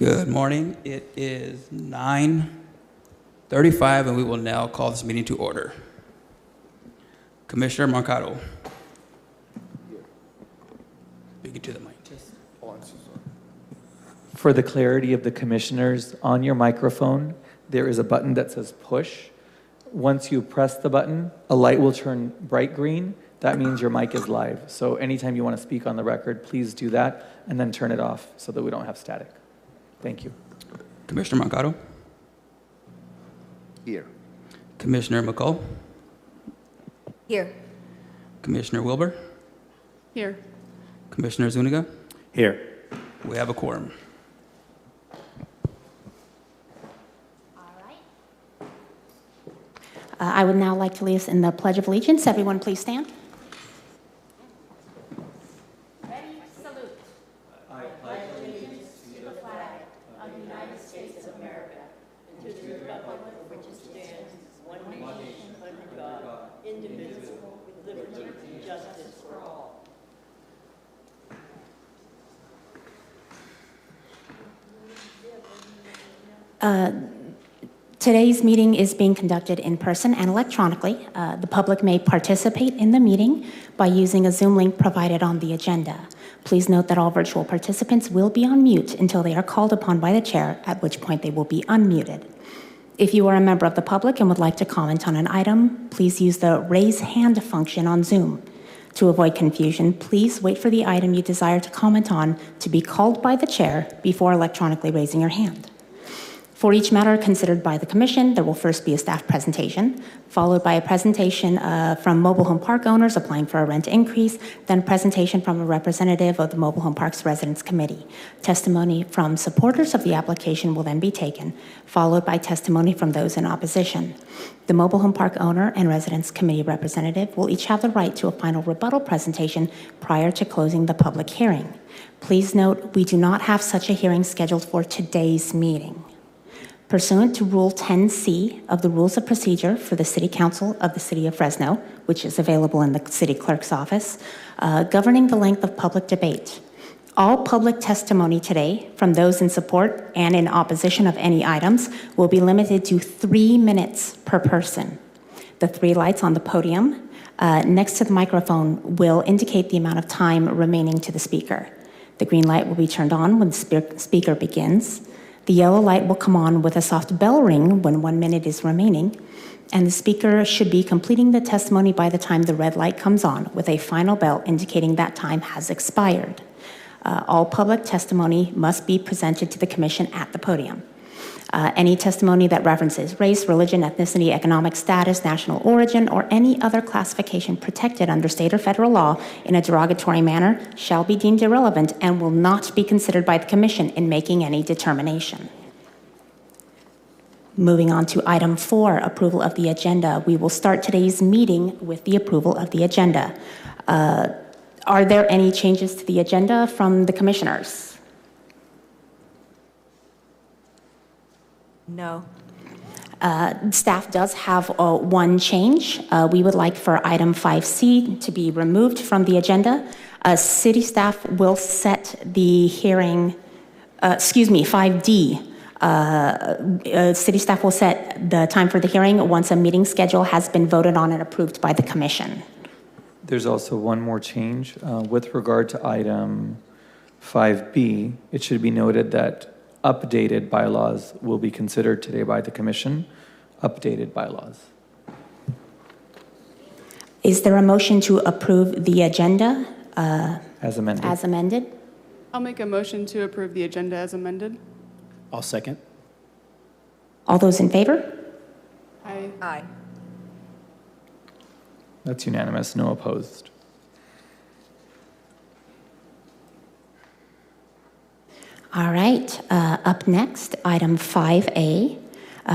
Good morning. It is 9:35, and we will now call this meeting to order. Commissioner Mercado. Speaking to the mic. For the clarity of the commissioners, on your microphone, there is a button that says push. Once you press the button, a light will turn bright green. That means your mic is live. So anytime you want to speak on the record, please do that and then turn it off so that we don't have static. Thank you. Commissioner Mercado. Here. Commissioner McCall. Here. Commissioner Wilbur. Here. Commissioner Zuniga. Here. We have a quorum. I would now like to lead us in the Pledge of Allegiance. Everyone, please stand. Ready, salute. I pledge allegiance to the flag of the United States of America and to the republic for which it stands, one nation under God, indivisible, with liberty and justice for all. Today's meeting is being conducted in person and electronically. The public may participate in the meeting by using a Zoom link provided on the agenda. Please note that all virtual participants will be on mute until they are called upon by the chair, at which point they will be unmuted. If you are a member of the public and would like to comment on an item, please use the raise hand function on Zoom. To avoid confusion, please wait for the item you desire to comment on to be called by the chair before electronically raising your hand. For each matter considered by the Commission, there will first be a staff presentation, followed by a presentation from mobile home park owners applying for a rent increase, then a presentation from a representative of the Mobile Home Parks Residents Committee. Testimony from supporters of the application will then be taken, followed by testimony from those in opposition. The Mobile Home Park owner and Residents Committee representative will each have the right to a final rebuttal presentation prior to closing the public hearing. Please note, we do not have such a hearing scheduled for today's meeting. Pursuant to Rule 10C of the Rules of Procedure for the City Council of the City of Fresno, which is available in the City Clerk's office, governing the length of public debate, all public testimony today from those in support and in opposition of any items will be limited to 3 minutes per person. The 3 lights on the podium next to the microphone will indicate the amount of time remaining to the speaker. The green light will be turned on when the speaker begins. The yellow light will come on with a soft bell ring when 1 minute is remaining, and the speaker should be completing the testimony by the time the red light comes on, with a final bell indicating that time has expired. All public testimony must be presented to the Commission at the podium. Any testimony that references race, religion, ethnicity, economic status, national origin, or any other classification protected under state or federal law in a derogatory manner shall be deemed irrelevant and will not be considered by the Commission in making any determination. Moving on to item 4, approval of the agenda. We will start today's meeting with the approval of the agenda. Are there any changes to the agenda from the commissioners? No. Staff does have one change. We would like for item 5C to be removed from the agenda. City staff will set the hearing, 5D. City staff will set the time for the hearing once a meeting schedule has been voted on and approved by the Commission. There's also one more change. With regard to item 5B, it should be noted that updated bylaws will be considered today by the Commission. Updated bylaws. Is there a motion to approve the agenda As amended. as amended? I'll make a motion to approve the agenda as amended. I'll second. All those in favor? Aye. Aye. That's unanimous, no opposed. All right, up next, item 5A,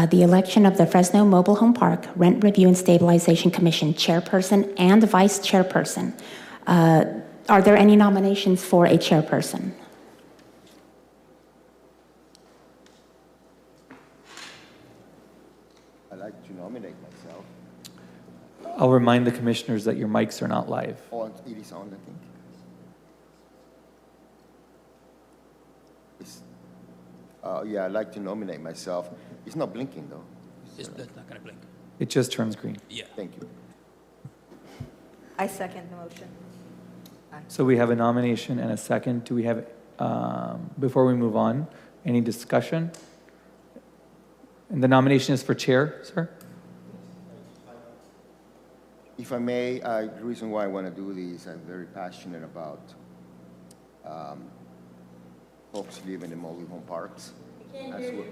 the election of the Fresno Mobile Home Park Rent Review and Stabilization Commission chairperson and vice chairperson. Are there any nominations for a chairperson? I'd like to nominate myself. I'll remind the commissioners that your mics are not live. Oh, it is on, I think. Yeah, I'd like to nominate myself. It's not blinking, though. It's that's not going to blink. It just turns green. Yeah. Thank you. I second the motion. So we have a nomination and a second. Do we have, before we move on, any discussion? And the nomination is for chair, sir? If I may, the reason why I want to do this, I'm very passionate about folks living in mobile home parks. That's what-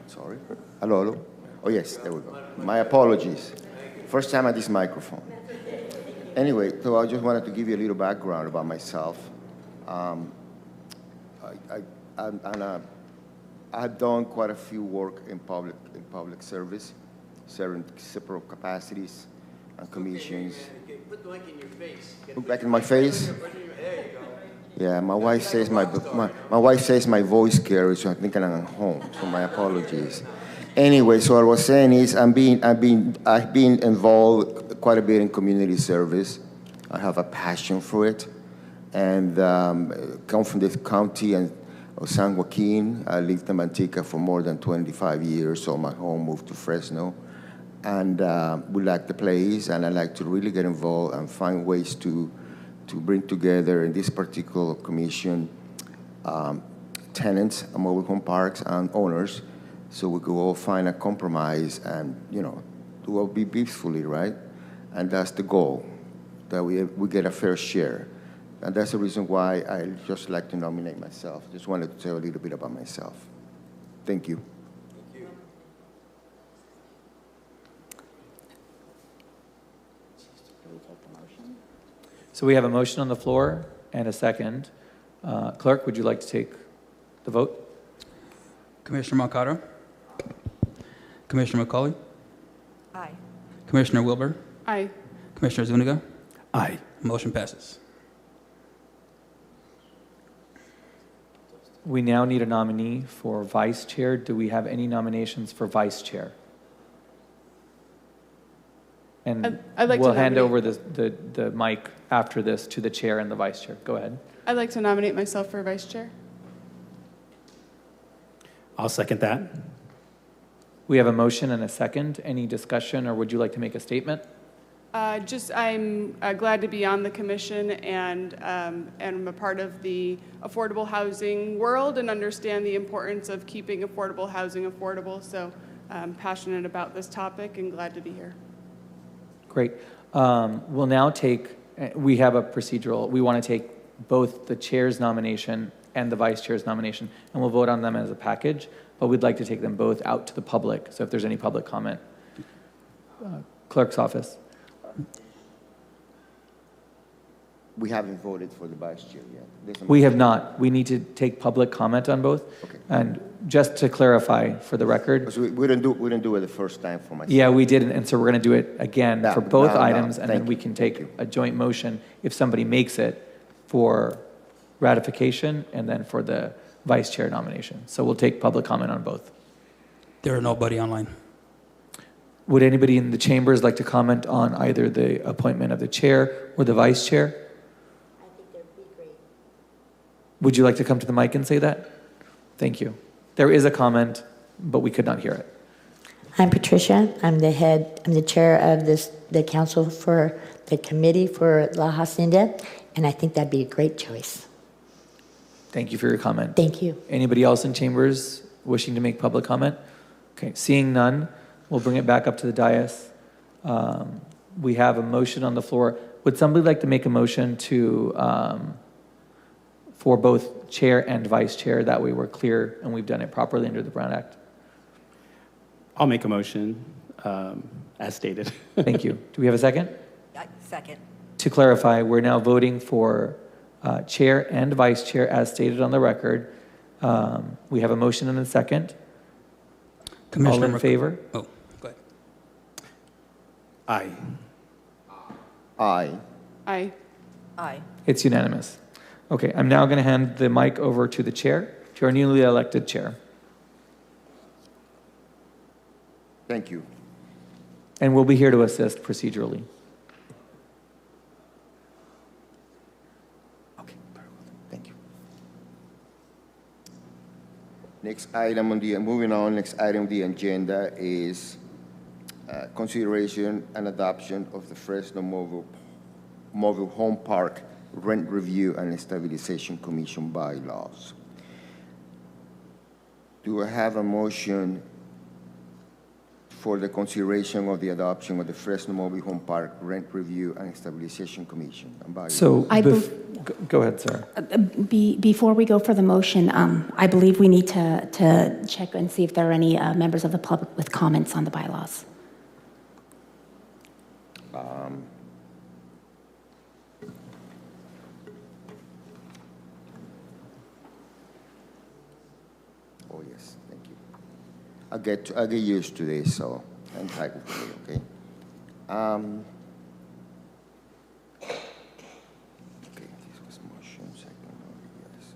Sorry. Hello, hello. Oh, yes, there we go. My apologies. First time at this microphone. Anyway, so I just wanted to give you a little background about myself. I've done quite a few work in public service, serving several capacities and commissions. Put the mic in your face. Look back in my face. There you go. Yeah, my wife says my voice carries, so I think I'm home. So my apologies. Anyway, so what I was saying is I've been involved quite a bit in community service. I have a passion for it, and come from the county of San Joaquin. I lived in Manteca for more than 25 years, so my home moved to Fresno, and we like the place, and I like to really get involved and find ways to bring together in this particular commission tenants, mobile home parks, and owners, so we could all find a compromise and, do all be peacefully, right? And that's the goal, that we get a fair share. And that's the reason why I just like to nominate myself. Just wanted to tell a little bit about myself. Thank you. So we have a motion on the floor and a second. Clerk, would you like to take the vote? Commissioner Malcaro? Commissioner McCauley? Aye. Commissioner Wilbur? Aye. Commissioner Zuniga? Aye. Motion passes. We now need a nominee for vice chair. Do we have any nominations for vice chair? And I'd like to we'll hand over nominate- the mic after this to the chair and the vice chair. Go ahead. I'd like to nominate myself for vice chair. I'll second that. We have a motion and a second. Any discussion, or would you like to make a statement? I'm glad to be on the commission and I'm a part of the affordable housing world and understand the importance of keeping affordable housing affordable. So I'm passionate about this topic and glad to be here. Great. We'll now take, we have a procedural, we want to take both the chair's nomination and the vice chair's nomination, and we'll vote on them as a package, but we'd like to take them both out to the public, so if there's any public comment. Clerk's office. We haven't voted for the vice chair yet. We have not. We need to take public comment on both. Okay. And just to clarify for the record, Because we didn't do it the first time for myself. yeah, we didn't, and so we're going to do it again No, for both no, items, and then thank we you, can thank take you. a joint motion if somebody makes it for ratification and then for the vice chair nomination. So we'll take public comment on both. There are nobody online. Would anybody in the chambers like to comment on either the appointment of the chair or the vice chair? I think that'd be great. Would you like to come to the mic and say that? Thank you. There is a comment, but we could not hear it. I'm Patricia. I'm the chair of the council for the committee for La Hacienda, and I think that'd be a great choice. Thank you for your comment. Thank you. Anybody else in chambers wishing to make public comment? Okay, seeing none, we'll bring it back up to the dais. We have a motion on the floor. Would somebody like to make a motion to, for both chair and vice chair? That way we're clear and we've done it properly under the Brown Act. I'll make a motion as stated. Thank you. Do we have a second? Second. To clarify, we're now voting for chair and vice chair as stated on the record. We have a motion and a second. All in favor? Oh, go ahead. Aye. Aye. Aye. Aye. It's unanimous. Okay, I'm now going to hand the mic over to the chair, to our newly elected chair. Thank you. And we'll be here to assist procedurally. Okay, very well. Thank you. Next item on the, moving on, next item on the agenda is consideration and adoption of the Fresno Mobile Home Park Rent Review and Stabilization Commission bylaws. Do I have a motion for the consideration of the adoption of the Fresno Mobile Home Park Rent Review and Stabilization Commission and bylaws? So, I go ahead, Sarah. Before we go for the motion, I believe we need to check and see if there are any members of the public with comments on the bylaws. Oh, yes, thank you. I'll get used to this, so I'm type of thing, okay? Okay, this was motion, second, yes.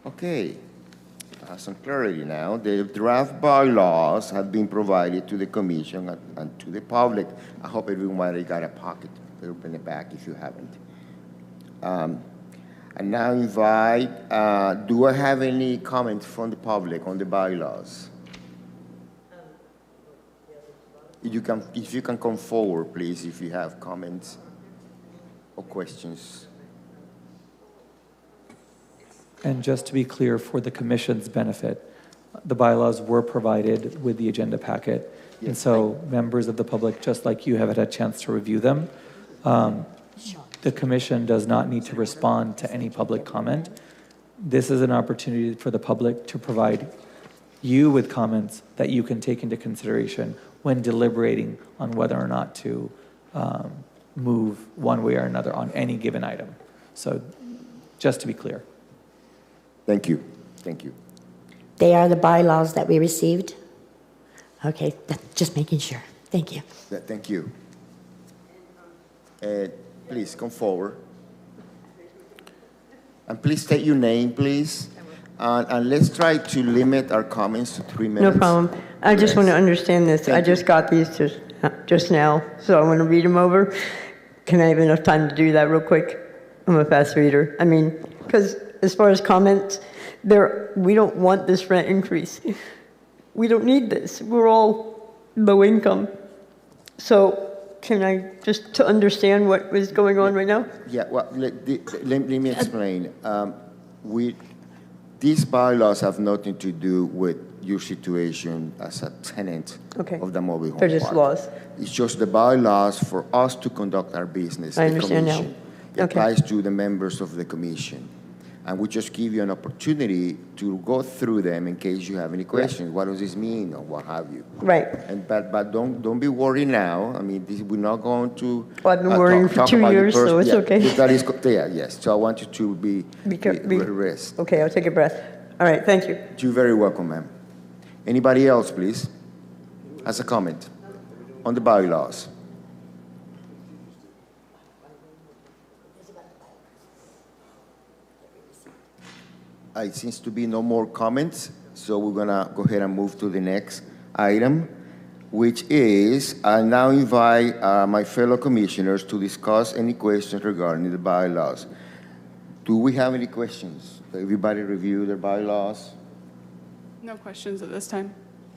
Okay, some clarity now. The draft bylaws have been provided to the commission and to the public. I hope everybody got a pocket. They'll open it back if you haven't. I now invite, do I have any comments from the public on the bylaws? If you can come forward, please, if you have comments or questions. And just to be clear, for the commission's benefit, the bylaws were provided with the agenda packet. Yes, and so members of the public, just like you, have had a chance to review them. The commission does not need to respond to any public comment. This is an opportunity for the public to provide you with comments that you can take into consideration when deliberating on whether or not to move one way or another on any given item. So just to be clear. Thank you. Thank you. They are the bylaws that we received? Okay, just making sure. Thank you. Thank you. Please come forward. And please state your name, please. And let's try to limit our comments to 3 minutes. No problem. I just want to understand this. I just got these just now, so I want to read them over. Can I have enough time to do that real quick? I'm a fast reader. I mean, because as far as comments, we don't want this rent increase. We don't need this. We're all low income. So can I just to understand what is going on right now? Yeah, well, let me explain. These bylaws have nothing to do with your situation as a tenant of the mobile home They're just park. laws. It's just the bylaws for us to conduct our business. I the understand now. commission. It Okay. applies to the members of the commission. And we just give you an opportunity to go through them in case you have any questions. What does this mean, or what have you? Right. But don't be worried now. I mean, we're not going to. Well, I've been worrying for 2 years, so it's okay. That is yes. So I want you to be rest. Okay, I'll take a breath. All right, thank you. You're very welcome, ma'am. Anybody else, please, has a comment on the bylaws? It seems to be no more comments, so we're gonna go ahead and move to the next item. which is I now invite my fellow commissioners to discuss any questions regarding the bylaws. Do we have any questions? Everybody review their bylaws? No questions at this time.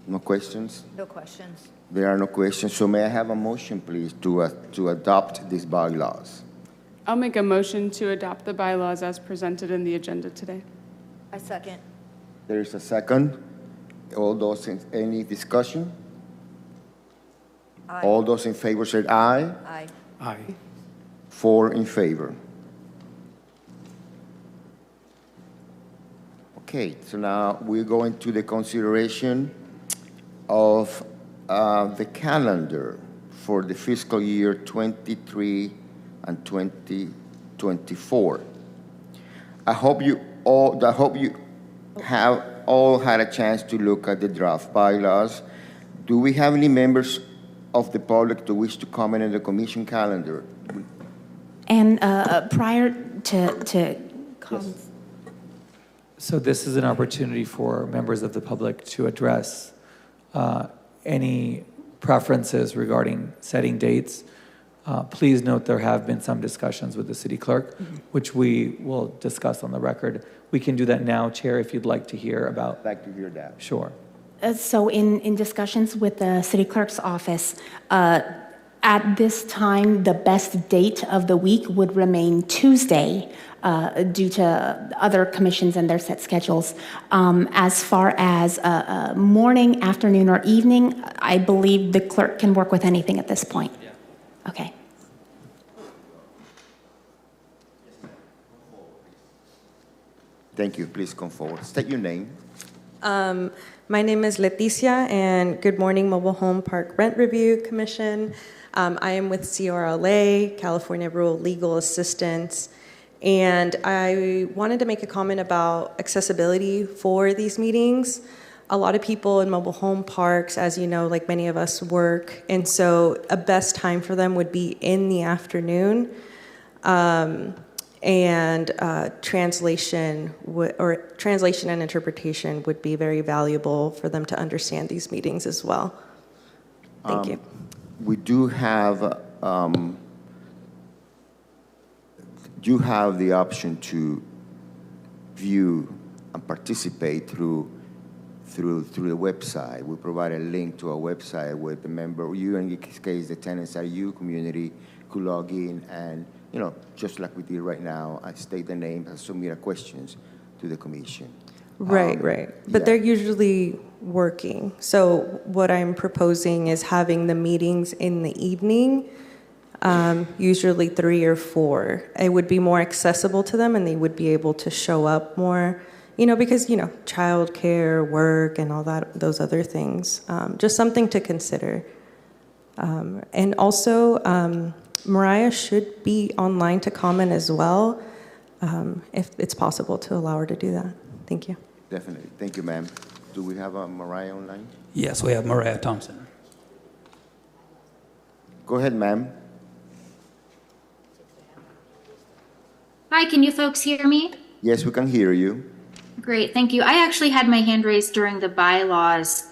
No questions? No questions. There are no questions, so may I have a motion, please, to adopt these bylaws? I'll make a motion to adopt the bylaws as presented in the agenda today. I second. There is a second. All those in any discussion? Aye. All those in favor said aye. Aye. Aye. 4 in favor. Okay, so now we're going to the consideration of the calendar for the fiscal year 23 and 2024. I hope you have all had a chance to look at the draft bylaws. Do we have any members of the public to wish to comment on the commission calendar? And prior to comments, So this is an opportunity for members of the public to address any preferences regarding setting dates. Please note there have been some discussions with the city clerk, which we will discuss on the record. We can do that now, Chair, if you'd like to hear about. I'd like to hear that. Sure. So in discussions with the city clerk's office, at this time, the best date of the week would remain Tuesday due to other commissions and their set schedules. As far as morning, afternoon, or evening, I believe the clerk can work with anything at this point. Okay. Thank you. Please come forward. State your name. My name is Leticia, and good morning, Mobile Home Park Rent Review Commission. I am with CRLA, California Rural Legal Assistance, and I wanted to make a comment about accessibility for these meetings. A lot of people in mobile home parks, as you know, like many of us work, and so a best time for them would be in the afternoon. And translation and interpretation would be very valuable for them to understand these meetings as well. Thank you. We do have the option to view and participate through the website. We provide a link to our website where the member, you in this case, the tenants are you community, could log in and, you know, just like we did right now, I state the name and submit questions to the commission. Right. But yeah. they're usually working. So what I'm proposing is having the meetings in the evening, usually 3 or 4. It would be more accessible to them and they would be able to show up more, you know, because, you know, childcare, work, and all that, those other things. Just something to consider. And also, Mariah should be online to comment as well, if it's possible to allow her to do that. Thank you. Definitely. Thank you, ma'am. Do we have a Mariah online? Yes, we have Mariah Thompson. Go ahead, ma'am. Hi, can you folks hear me? Yes, we can hear you. Great, thank you. I actually had my hand raised during the bylaws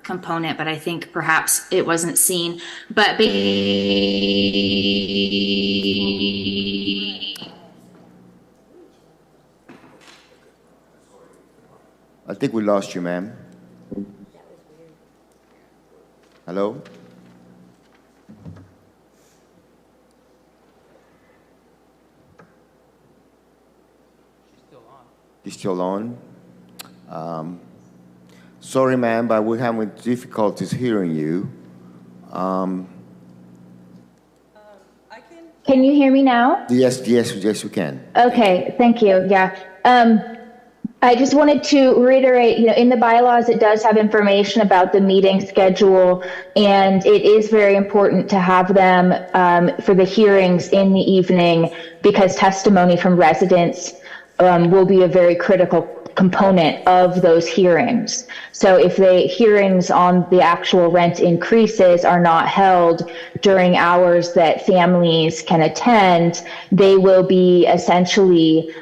component, but I think perhaps it wasn't seen. But I think we lost you, ma'am. Hello? She's still on. Sorry, ma'am, but we're having difficulties hearing you. Can you hear me now? Yes, we can. Okay, thank you. Yeah. I just wanted to reiterate, you know, in the bylaws, it does have information about the meeting schedule, and it is very important to have them for the hearings in the evening because testimony from residents will be a very critical component of those hearings. So if the hearings on the actual rent increases are not held during hours that families can attend, they will be essentially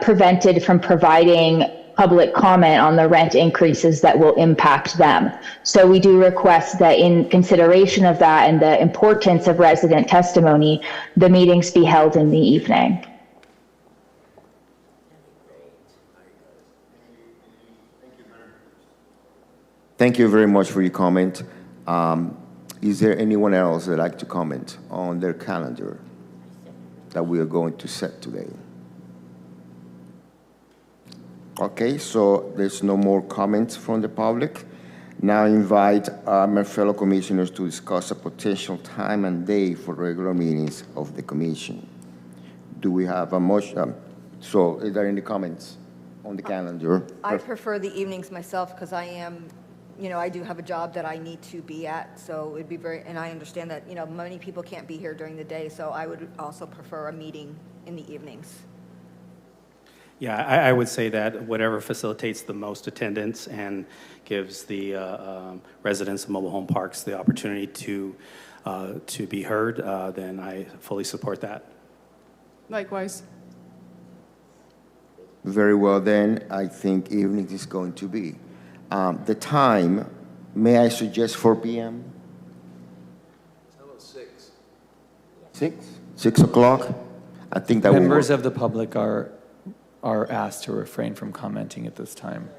prevented from providing public comment on the rent increases that will impact them. So we do request that in consideration of that and the importance of resident testimony, the meetings be held in the evening. Thank you very much for your comment. Is there anyone else that'd like to comment on their calendar that we are going to set today? Okay, so there's no more comments from the public. Now I invite my fellow commissioners to discuss a potential time and day for regular meetings of the commission. Do we have a motion? So is there any comments on the calendar? I prefer the evenings myself because I am, I do have a job that I need to be at, so it'd be and I understand that, many people can't be here during the day, so I would also prefer a meeting in the evenings. Yeah, I would say that whatever facilitates the most attendance and gives the residents of mobile home parks the opportunity to be heard, then I fully support that. Likewise. Very well then, I think evening is going to be. The time, may I suggest 4 p.m.? How about 6? 6? 6 o'clock? I think that Members will of the public are asked to refrain from commenting at this time,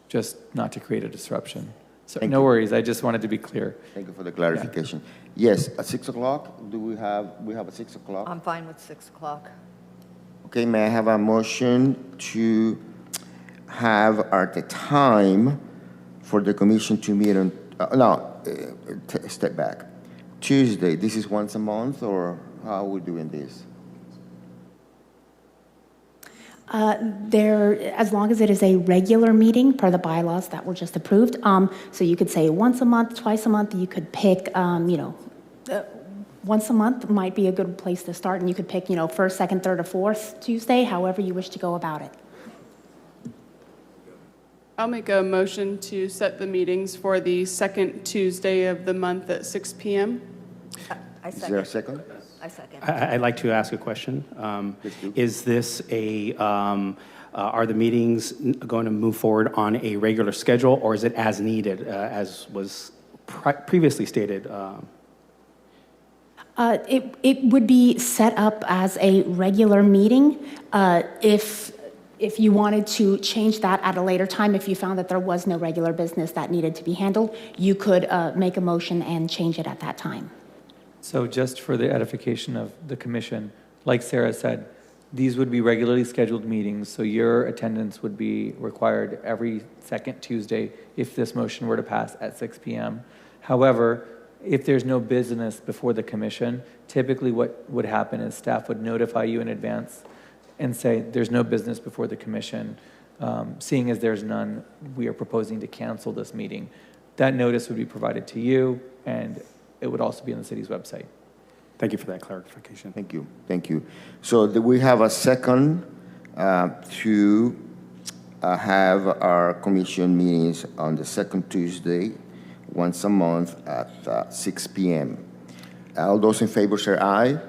just not to create a disruption. So no worries, I just wanted to be clear. Thank you for the clarification. Yeah. Yes, at 6 o'clock, we have a 6 o'clock? I'm fine with 6 o'clock. Okay, may I have a motion to have at the time for the commission to meet on, step back. Tuesday, this is once a month, or how are we doing this? As long as it is a regular meeting per the bylaws that were just approved. So you could say once a month, twice a month. You could pick, once a month might be a good place to start, and you could pick, first, second, third, or fourth Tuesday, however you wish to go about it. I'll make a motion to set the meetings for the second Tuesday of the month at 6 p.m. I second. Is there a second? I second. I'd like to ask a question. Is this are the meetings going to move forward on a regular schedule, or is it as needed, as was previously stated? It would be set up as a regular meeting. If you wanted to change that at a later time, if you found that there was no regular business that needed to be handled, you could make a motion and change it at that time. So just for the edification of the commission, like Sarah said, these would be regularly scheduled meetings, so your attendance would be required every second Tuesday if this motion were to pass at 6 p.m. However, if there's no business before the commission, typically what would happen is staff would notify you in advance and say, there's no business before the commission. Seeing as there's none, we are proposing to cancel this meeting. That notice would be provided to you, and it would also be on the city's website. Thank you for that clarification. Thank you. Thank you. So we have a second to have our commission meetings on the second Tuesday, once a month at 6 p.m. All those in favor say aye.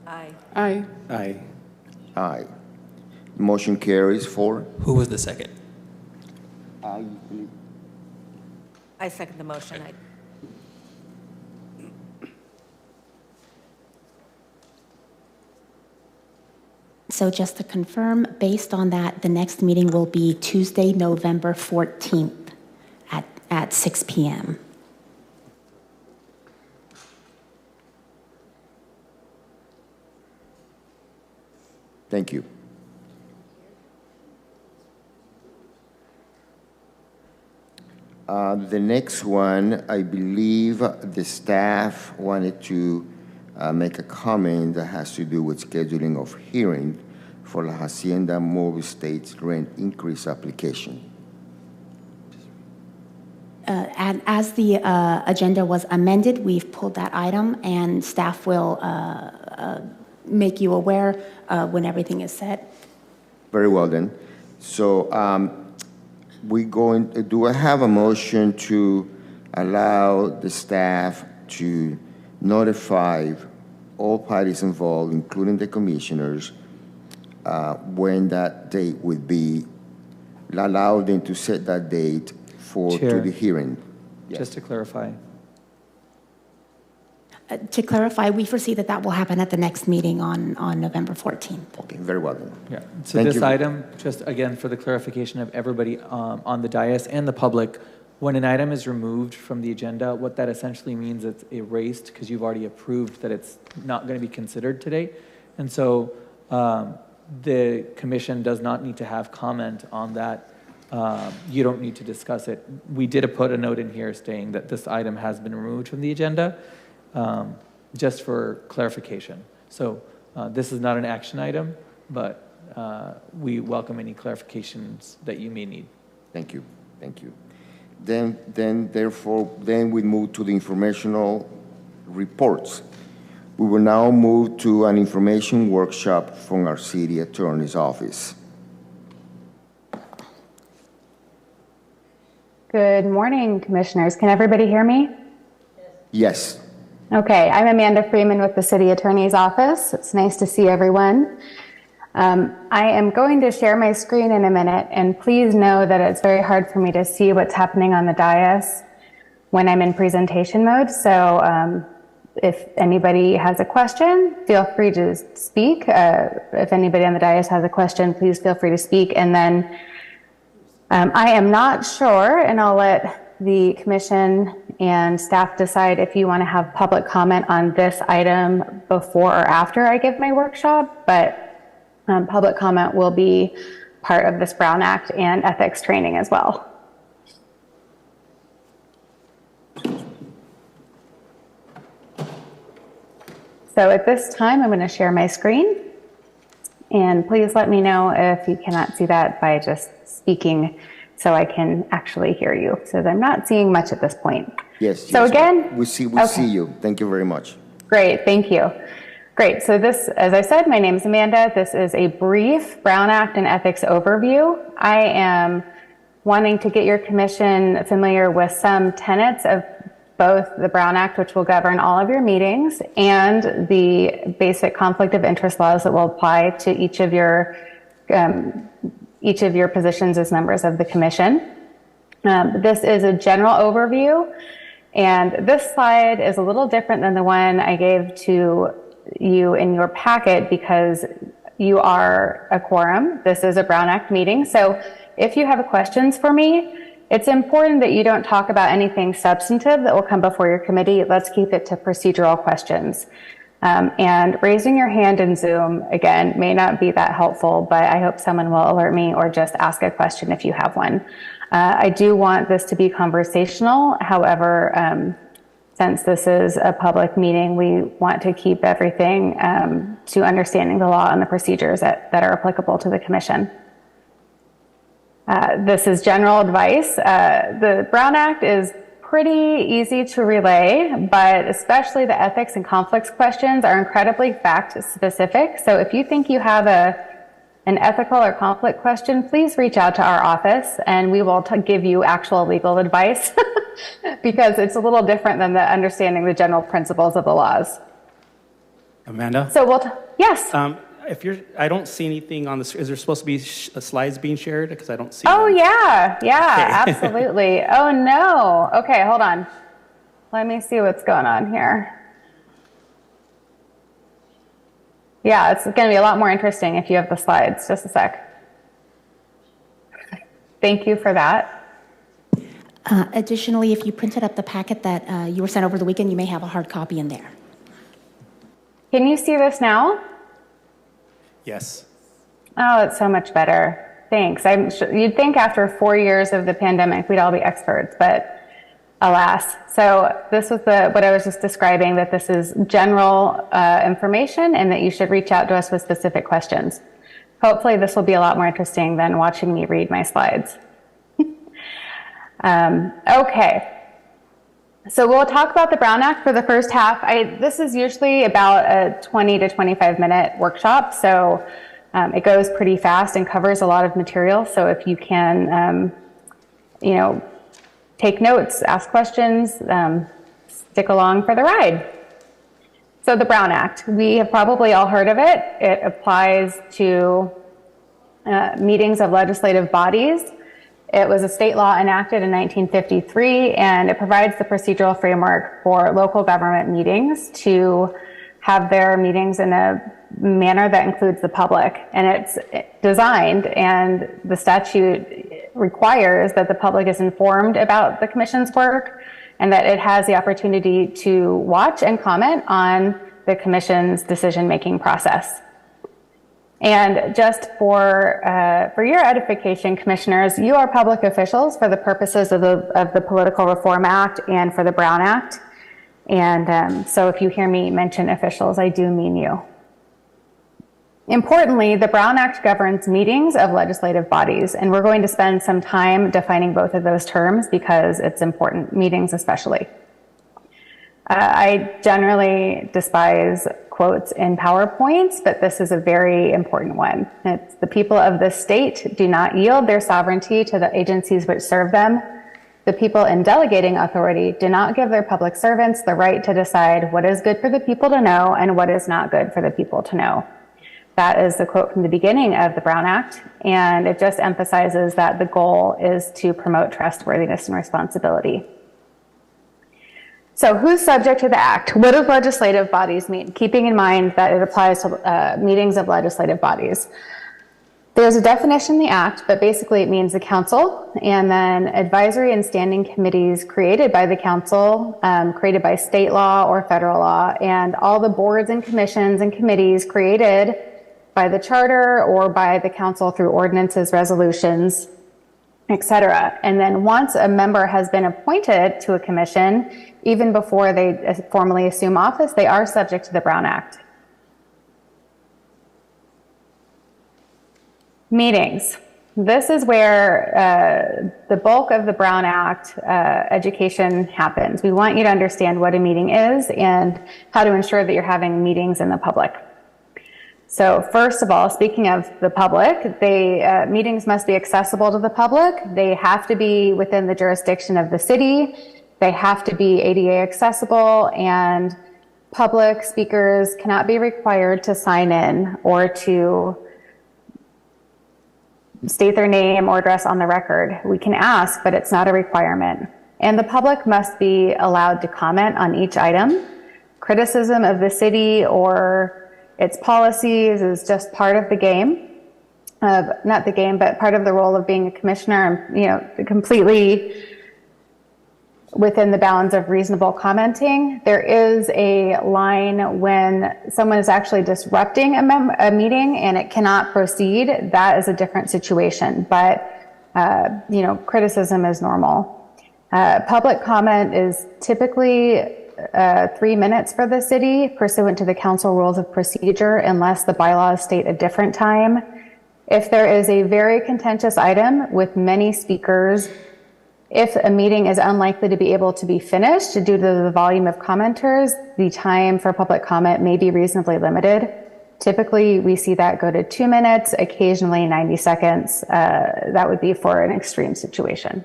Aye. Aye. Aye. Aye. Motion carries for. Who was the second? I believe. I second the motion. So just to confirm, based on that, the next meeting will be Tuesday, November 14th at 6 p.m. Thank you. The next one, I believe the staff wanted to make a comment that has to do with scheduling of hearing for La Hacienda Mobile Estates rent increase application. And as the agenda was amended, we've pulled that item, and staff will make you aware when everything is set. Very well then. So do I have a motion to allow the staff to notify all parties involved, including the commissioners, when that date would be allow them to set that date to Chair. the hearing. Yes. Just to clarify. To clarify, we foresee that that will happen at the next meeting on November 14th. Okay, very well then. Yeah. So Thank this you. item, just again for the clarification of everybody on the dais and the public, when an item is removed from the agenda, what that essentially means it's erased because you've already approved that it's not going to be considered today. And so the commission does not need to have comment on that. You don't need to discuss it. We did put a note in here stating that this item has been removed from the agenda, just for clarification. So this is not an action item, but we welcome any clarifications that you may need. Thank you. Thank you. Therefore, we move to the informational reports. We will now move to an information workshop from our city attorney's office. Good morning, commissioners. Can everybody hear me? Yes. Okay, I'm Amanda Freeman with the City Attorney's Office. It's nice to see everyone. I am going to share my screen in a minute, and please know that it's very hard for me to see what's happening on the dais when I'm in presentation mode. So if anybody has a question, feel free to speak. If anybody on the dais has a question, please feel free to speak. And then I am not sure, and I'll let the commission and staff decide if you want to have public comment on this item before or after I give my workshop, but public comment will be part of this Brown Act and ethics training as well. So at this time, I'm going to share my screen. And please let me know if you cannot see that by just speaking so I can actually hear you. So I'm not seeing much at this point. Yes. So yes, again, we see you. Thank you very much. Great, thank you. Great, so this, as I said, my name is Amanda. This is a brief Brown Act and ethics overview. I am wanting to get your commission familiar with some tenets of both the Brown Act, which will govern all of your meetings, and the basic conflict of interest laws that will apply to each of your positions as members of the commission. This is a general overview, and this slide is a little different than the one I gave to you in your packet because you are a quorum. This is a Brown Act meeting. So if you have questions for me, it's important that you don't talk about anything substantive that will come before your committee. Let's keep it to procedural questions. And raising your hand in Zoom, again, may not be that helpful, but I hope someone will alert me or just ask a question if you have one. I do want this to be conversational. However, since this is a public meeting, we want to keep everything to understanding the law and the procedures that are applicable to the commission. This is general advice. The Brown Act is pretty easy to relay, but especially the ethics and conflicts questions are incredibly fact specific. So if you think you have an ethical or conflict question, please reach out to our office and we will give you actual legal advice because it's a little different than the understanding the general principles of the laws. Amanda? So yes. I don't see anything on the, is there supposed to be slides being shared? Because I don't see Oh, them. yeah, Okay. absolutely. Oh, no. Okay, hold on. Let me see what's going on here. Yeah, it's going to be a lot more interesting if you have the slides. Just a sec. Thank you for that. Additionally, if you printed up the packet that you were sent over the weekend, you may have a hard copy in there. Can you see this now? Yes. Oh, it's so much better. Thanks. You'd think after 4 years of the pandemic, we'd all be experts, but alas. So this was what I was just describing, that this is general information and that you should reach out to us with specific questions. Hopefully this will be a lot more interesting than watching me read my slides. Okay. So we'll talk about the Brown Act for the first half. This is usually about a 20 to 25 minute workshop. So it goes pretty fast and covers a lot of material. So if you can, take notes, ask questions, stick along for the ride. So the Brown Act, we have probably all heard of it. It applies to meetings of legislative bodies. It was a state law enacted in 1953, and it provides the procedural framework for local government meetings to have their meetings in a manner that includes the public. And it's designed, and the statute requires that the public is informed about the commission's work and that it has the opportunity to watch and comment on the commission's decision-making process. And just for your edification, commissioners, you are public officials for the purposes of the Political Reform Act and for the Brown Act. And so if you hear me mention officials, I do mean you. Importantly, the Brown Act governs meetings of legislative bodies, and we're going to spend some time defining both of those terms because it's important, meetings especially. I generally despise quotes in PowerPoints, but this is a very important one. It's the people of this state do not yield their sovereignty to the agencies which serve them. The people in delegating authority do not give their public servants the right to decide what is good for the people to know and what is not good for the people to know. That is the quote from the beginning of the Brown Act, and it just emphasizes that the goal is to promote trustworthiness and responsibility. So who's subject to the act? What does legislative bodies mean? Keeping in mind that it applies to meetings of legislative bodies. There's a definition in the act, but basically it means the council and then advisory and standing committees created by the council, created by state law or federal law, and all the boards and commissions and committees created by the charter or by the council through ordinances, resolutions, etc. And then once a member has been appointed to a commission, even before they formally assume office, they are subject to the Brown Act. Meetings. This is where the bulk of the Brown Act education happens. We want you to understand what a meeting is and how to ensure that you're having meetings in the public. So first of all, speaking of the public, meetings must be accessible to the public. They have to be within the jurisdiction of the city. They have to be ADA accessible, and public speakers cannot be required to sign in or to state their name or address on the record. We can ask, but it's not a requirement. And the public must be allowed to comment on each item. Criticism of the city or its policies is just part of the game. Not the game, but part of the role of being a commissioner, completely within the bounds of reasonable commenting. There is a line when someone is actually disrupting a meeting and it cannot proceed. That is a different situation, but criticism is normal. Public comment is typically 3 minutes for the city pursuant to the council rules of procedure unless the bylaws state a different time. If there is a very contentious item with many speakers, if a meeting is unlikely to be able to be finished due to the volume of commenters, the time for public comment may be reasonably limited. Typically, we see that go to 2 minutes, occasionally 90 seconds. That would be for an extreme situation.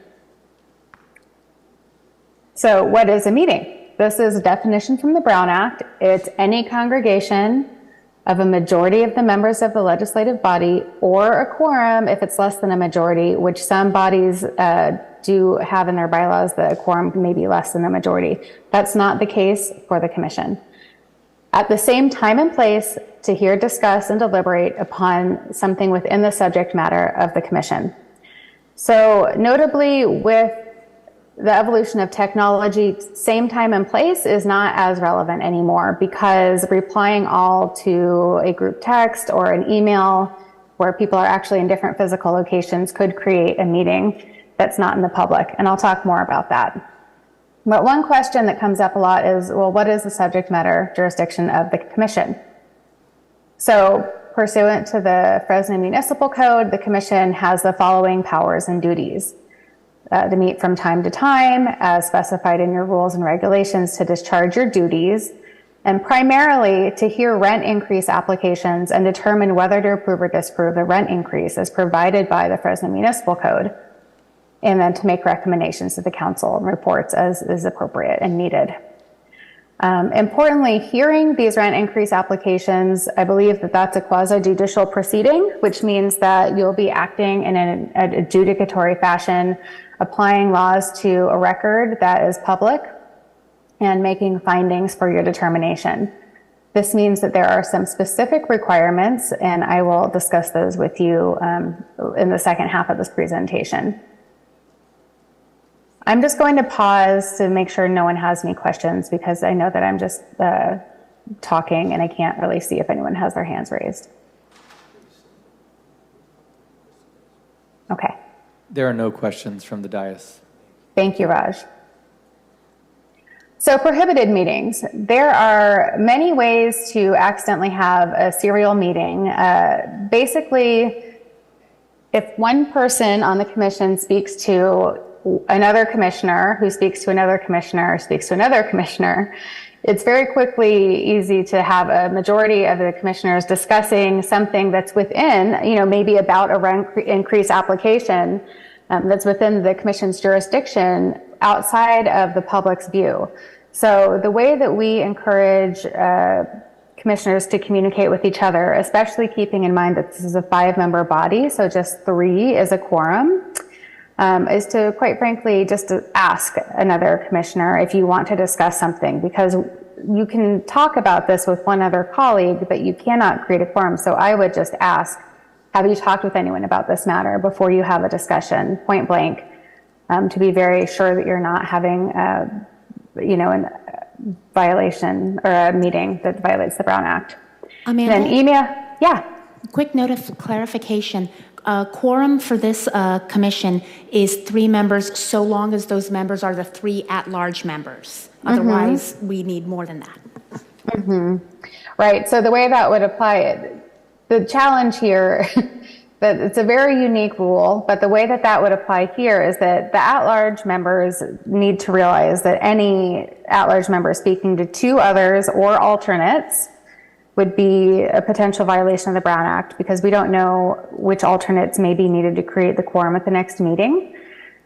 So what is a meeting? This is a definition from the Brown Act. It's any congregation of a majority of the members of the legislative body or a quorum if it's less than a majority, which some bodies do have in their bylaws that a quorum may be less than a majority. That's not the case for the commission. At the same time and place to hear, discuss, and deliberate upon something within the subject matter of the commission. So notably with the evolution of technology, same time and place is not as relevant anymore because replying all to a group text or an email where people are actually in different physical locations could create a meeting that's not in the public. And I'll talk more about that. But one question that comes up a lot is, well, what is the subject matter jurisdiction of the commission? So pursuant to the Fresno Municipal Code, the commission has the following powers and duties. To meet from time to time, as specified in your rules and regulations, to discharge your duties, and primarily to hear rent increase applications and determine whether to approve or disapprove the rent increase as provided by the Fresno Municipal Code, and then to make recommendations to the council and reports as is appropriate and needed. Importantly, hearing these rent increase applications, I believe that that's a quasi-judicial proceeding, which means that you'll be acting in an adjudicatory fashion, applying laws to a record that is public and making findings for your determination. This means that there are some specific requirements, and I will discuss those with you in the second half of this presentation. I'm just going to pause to make sure no one has any questions, because I know that I'm just talking and I can't really see if anyone has their hands raised. Okay. There are no questions from the dais. Thank you, Raj. So prohibited meetings. There are many ways to accidentally have a serial meeting. Basically, if one person on the commission speaks to another commissioner who speaks to another commissioner speaks to another commissioner, it's very quickly easy to have a majority of the commissioners discussing something that's within, maybe about a rent increase application that's within the commission's jurisdiction outside of the public's view. So the way that we encourage commissioners to communicate with each other, especially keeping in mind that this is a 5-member body, so just 3 is a quorum, is to, quite frankly, just to ask another commissioner if you want to discuss something, because you can talk about this with one other colleague, but you cannot create a quorum. So I would just ask, have you talked with anyone about this matter before you have a discussion, point blank, to be very sure that you're not having a violation or a meeting that violates the Brown Act. Amanda? Then email, yeah. Quick note of clarification. Quorum for this commission is 3 members, so long as those members are the 3 at-large members. Otherwise, we need more than that. Right, so the way that would apply, the challenge here, that it's a very unique rule, but the way that that would apply here is that the at-large members need to realize that any at-large member speaking to 2 others or alternates would be a potential violation of the Brown Act, because we don't know which alternates may be needed to create the quorum at the next meeting.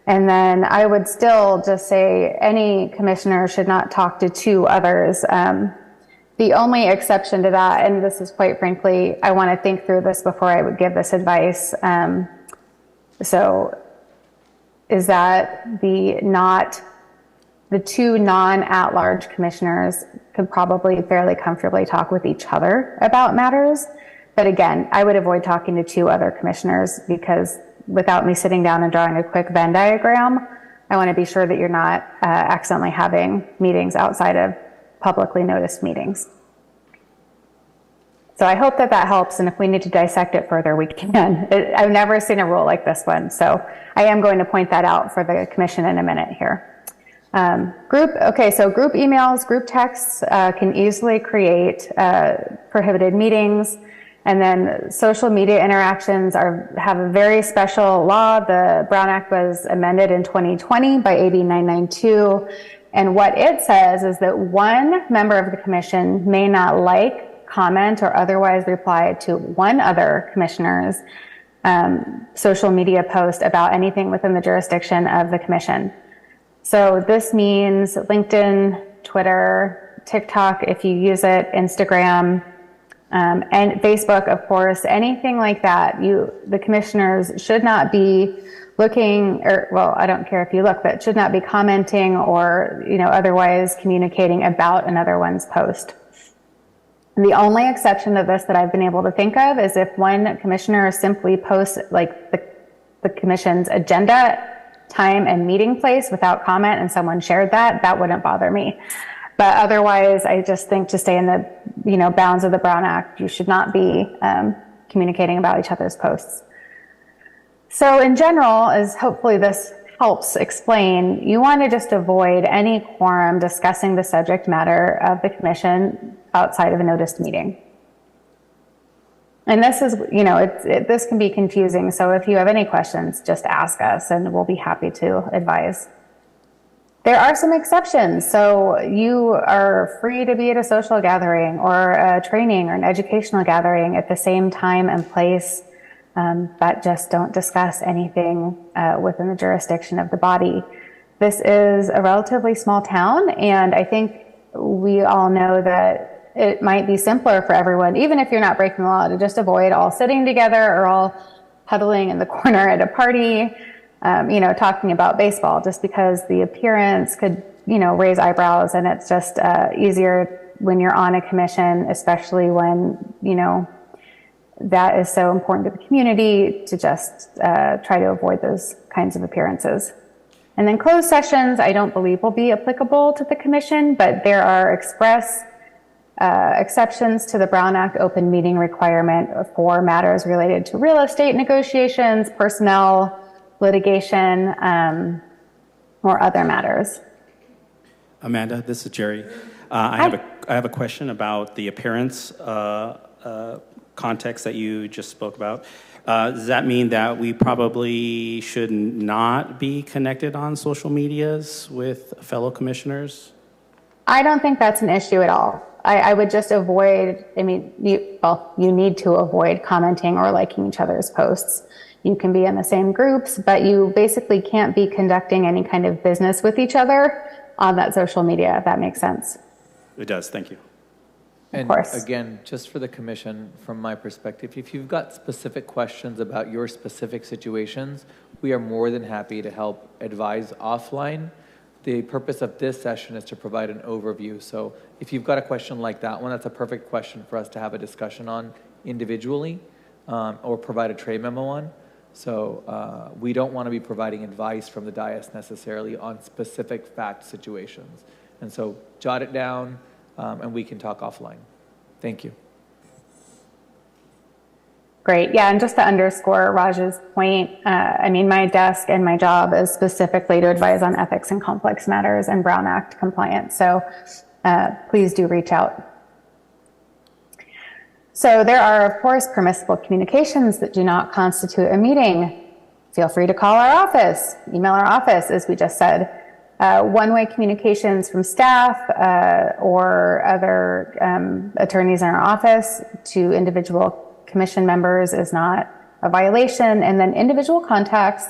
And then I would still just say any commissioner should not talk to 2 others. The only exception to that, and this is quite frankly, I want to think through this before I would give this advice. So is that the 2 non-at-large commissioners could probably fairly comfortably talk with each other about matters. But again, I would avoid talking to 2 other commissioners, because without me sitting down and drawing a quick Venn diagram, I want to be sure that you're not accidentally having meetings outside of publicly noticed meetings. So I hope that that helps, and if we need to dissect it further, we can. I've never seen a rule like this one, so I am going to point that out for the commission in a minute here. So group emails, group texts can easily create prohibited meetings, and then social media interactions have a very special law. The Brown Act was amended in 2020 by AB 992, and what it says is that one member of the commission may not like, comment, or otherwise reply to one other commissioner's social media post about anything within the jurisdiction of the commission. So this means LinkedIn, Twitter, TikTok, if you use it, Instagram, and Facebook, of course, anything like that. The commissioners should not be looking, I don't care if you look, but should not be commenting or, otherwise communicating about another one's post. And the only exception to this that I've been able to think of is if one commissioner simply posts like the commission's agenda, time, and meeting place without comment, and someone shared that wouldn't bother me. But otherwise, I just think to stay in the bounds of the Brown Act, you should not be communicating about each other's posts. So in general, as hopefully this helps explain, you want to just avoid any quorum discussing the subject matter of the commission outside of a noticed meeting. And this is, this can be confusing. So if you have any questions, just ask us and we'll be happy to advise. There are some exceptions. So you are free to be at a social gathering or a training or an educational gathering at the same time and place, but just don't discuss anything within the jurisdiction of the body. This is a relatively small town, and I think we all know that it might be simpler for everyone, even if you're not breaking the law, to just avoid all sitting together or all huddling in the corner at a party, talking about baseball, just because the appearance could, raise eyebrows, and it's just easier when you're on a commission, especially when, that is so important to the community, to just try to avoid those kinds of appearances. And then closed sessions, I don't believe will be applicable to the commission, but there are express exceptions to the Brown Act open meeting requirement for matters related to real estate negotiations, personnel, litigation, or other matters. Amanda, this is Jerry. I have a question about the appearance context that you just spoke about. Does that mean that we probably should not be connected on social medias with fellow commissioners? I don't think that's an issue at all. I would just avoid, you need to avoid commenting or liking each other's posts. You can be in the same groups, but you basically can't be conducting any kind of business with each other on that social media, if that makes sense. It does, thank you. And of course. Again, just for the commission, from my perspective, if you've got specific questions about your specific situations, we are more than happy to help advise offline. The purpose of this session is to provide an overview. So if you've got a question like that one, that's a perfect question for us to have a discussion on individually, or provide a trade memo on. So we don't want to be providing advice from the dais necessarily on specific fact situations. And so jot it down, and we can talk offline. Thank you. Great. Yeah, and just to underscore Raj's point, my desk and my job is specifically to advise on ethics and complex matters and Brown Act compliance. So please do reach out. So there are, of course, permissible communications that do not constitute a meeting. Feel free to call our office, email our office, as we just said. One-way communications from staff or other attorneys in our office to individual commission members is not a violation, and then individual contacts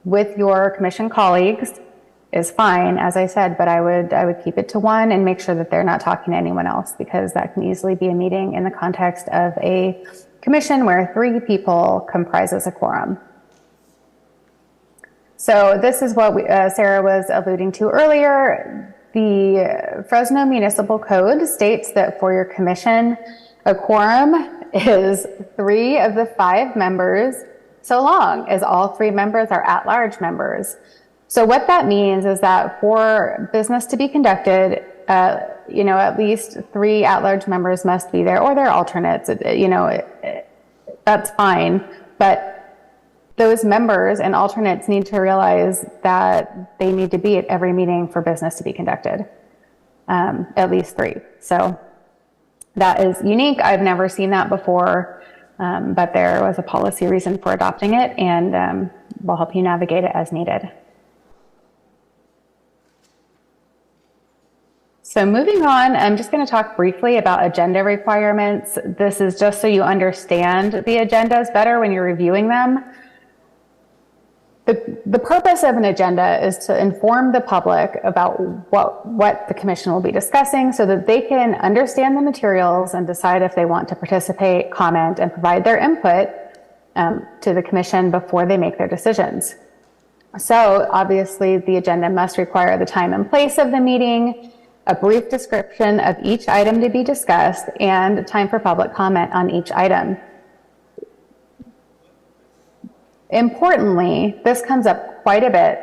with your commission colleagues is fine, as I said, but I would keep it to one and make sure that they're not talking to anyone else, because that can easily be a meeting in the context of a commission where 3 people comprises a quorum. So this is what Sarah was alluding to earlier. The Fresno Municipal Code states that for your commission, a quorum is 3 of the 5 members, so long as all 3 members are at-large members. So what that means is that for business to be conducted, at least 3 at-large members must be there, or their alternates. That's fine, but those members and alternates need to realize that they need to be at every meeting for business to be conducted, at least 3. So that is unique. I've never seen that before, but there was a policy reason for adopting it, and we'll help you navigate it as needed. So moving on, I'm just going to talk briefly about agenda requirements. This is just so you understand the agendas better when you're reviewing them. The purpose of an agenda is to inform the public about what the commission will be discussing, so that they can understand the materials and decide if they want to participate, comment, and provide their input to the commission before they make their decisions. So obviously the agenda must require the time and place of the meeting, a brief description of each item to be discussed, and time for public comment on each item. Importantly, this comes up quite a bit.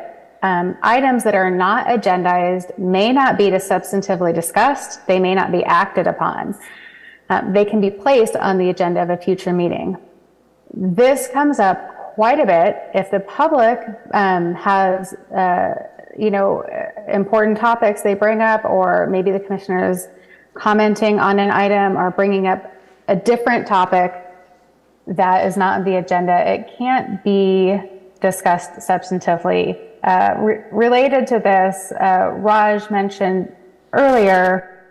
Items that are not agendized may not be substantively discussed. They may not be acted upon. They can be placed on the agenda of a future meeting. This comes up quite a bit if the public has, important topics they bring up, or maybe the commissioners commenting on an item or bringing up a different topic that is not on the agenda. It can't be discussed substantively. Related to this, Raj mentioned earlier,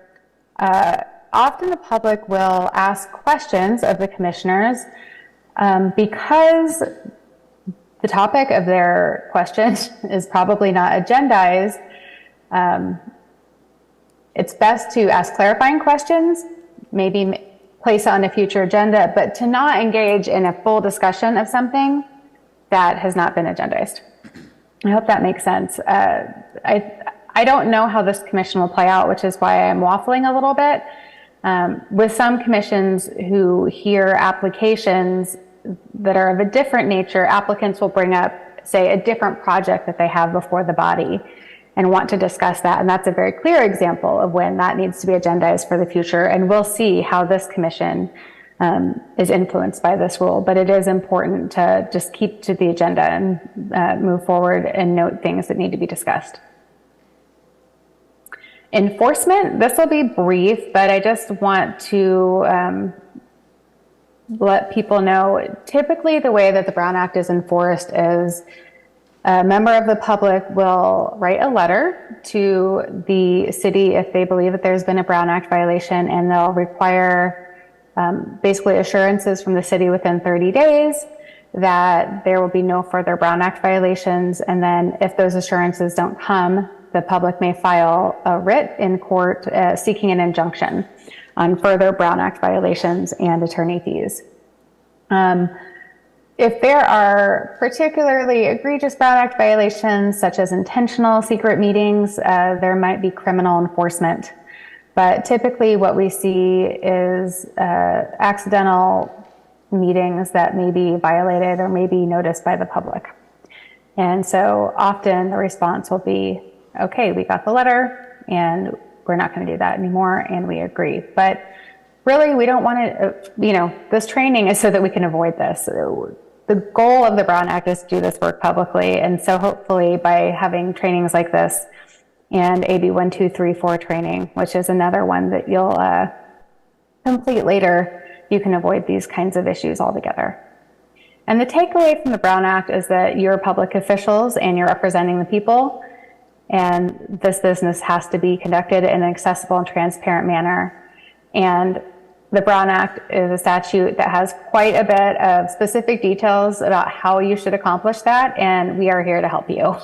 often the public will ask questions of the commissioners because the topic of their question is probably not agendized. it's best to ask clarifying questions, maybe place it on a future agenda, but to not engage in a full discussion of something that has not been agendized. I hope that makes sense. I don't know how this commission will play out, which is why I'm waffling a little bit. With some commissions who hear applications that are of a different nature, applicants will bring up, say, a different project that they have before the body and want to discuss that. And that's a very clear example of when that needs to be agendized for the future. And we'll see how this commission is influenced by this rule. But it is important to just keep to the agenda and move forward and note things that need to be discussed. Enforcement, this will be brief, but I just want to let people know, typically the way that the Brown Act is enforced is a member of the public will write a letter to the city if they believe that there's been a Brown Act violation, and they'll require basically assurances from the city within 30 days that there will be no further Brown Act violations. And then if those assurances don't come, the public may file a writ in court seeking an injunction on further Brown Act violations and attorney fees. If there are particularly egregious Brown Act violations, such as intentional secret meetings, there might be criminal enforcement. But typically what we see is accidental meetings that may be violated or may be noticed by the public. And so often the response will be, okay, we got the letter and we're not going to do that anymore, and we agree. But really, we don't want to, this training is so that we can avoid this. The goal of the Brown Act is to do this work publicly. And so hopefully by having trainings like this and AB 1234 training, which is another one that you'll complete later, you can avoid these kinds of issues altogether. And the takeaway from the Brown Act is that you're public officials and you're representing the people. And this business has to be conducted in an accessible and transparent manner. And the Brown Act is a statute that has quite a bit of specific details about how you should accomplish that, and we are here to help you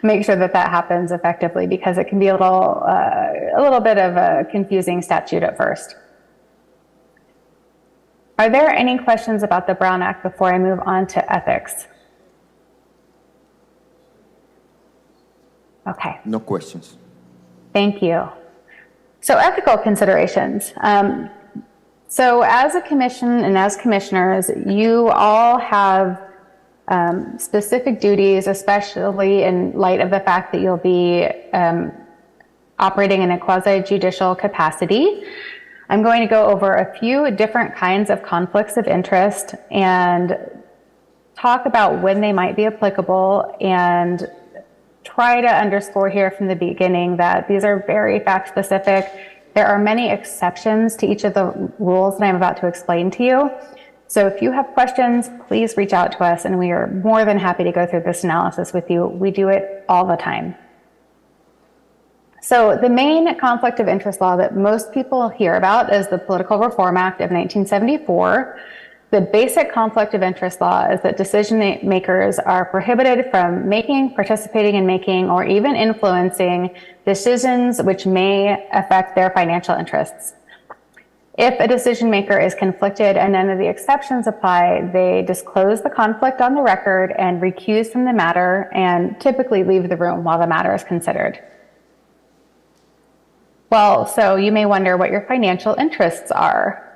make sure that that happens effectively, because it can be a little bit of a confusing statute at first. Are there any questions about the Brown Act before I move on to ethics? Okay. No questions. Thank you. So ethical considerations. So as a commission and as commissioners, you all have specific duties, especially in light of the fact that you'll be operating in a quasi-judicial capacity. I'm going to go over a few different kinds of conflicts of interest and talk about when they might be applicable, and try to underscore here from the beginning that these are very fact specific. There are many exceptions to each of the rules that I'm about to explain to you. So if you have questions, please reach out to us and we are more than happy to go through this analysis with you. We do it all the time. So the main conflict of interest law that most people hear about is the Political Reform Act of 1974. The basic conflict of interest law is that decision makers are prohibited from making, participating in making, or even influencing decisions which may affect their financial interests. If a decision maker is conflicted and none of the exceptions apply, they disclose the conflict on the record and recuse from the matter, and typically leave the room while the matter is considered. Well, so you may wonder what your financial interests are.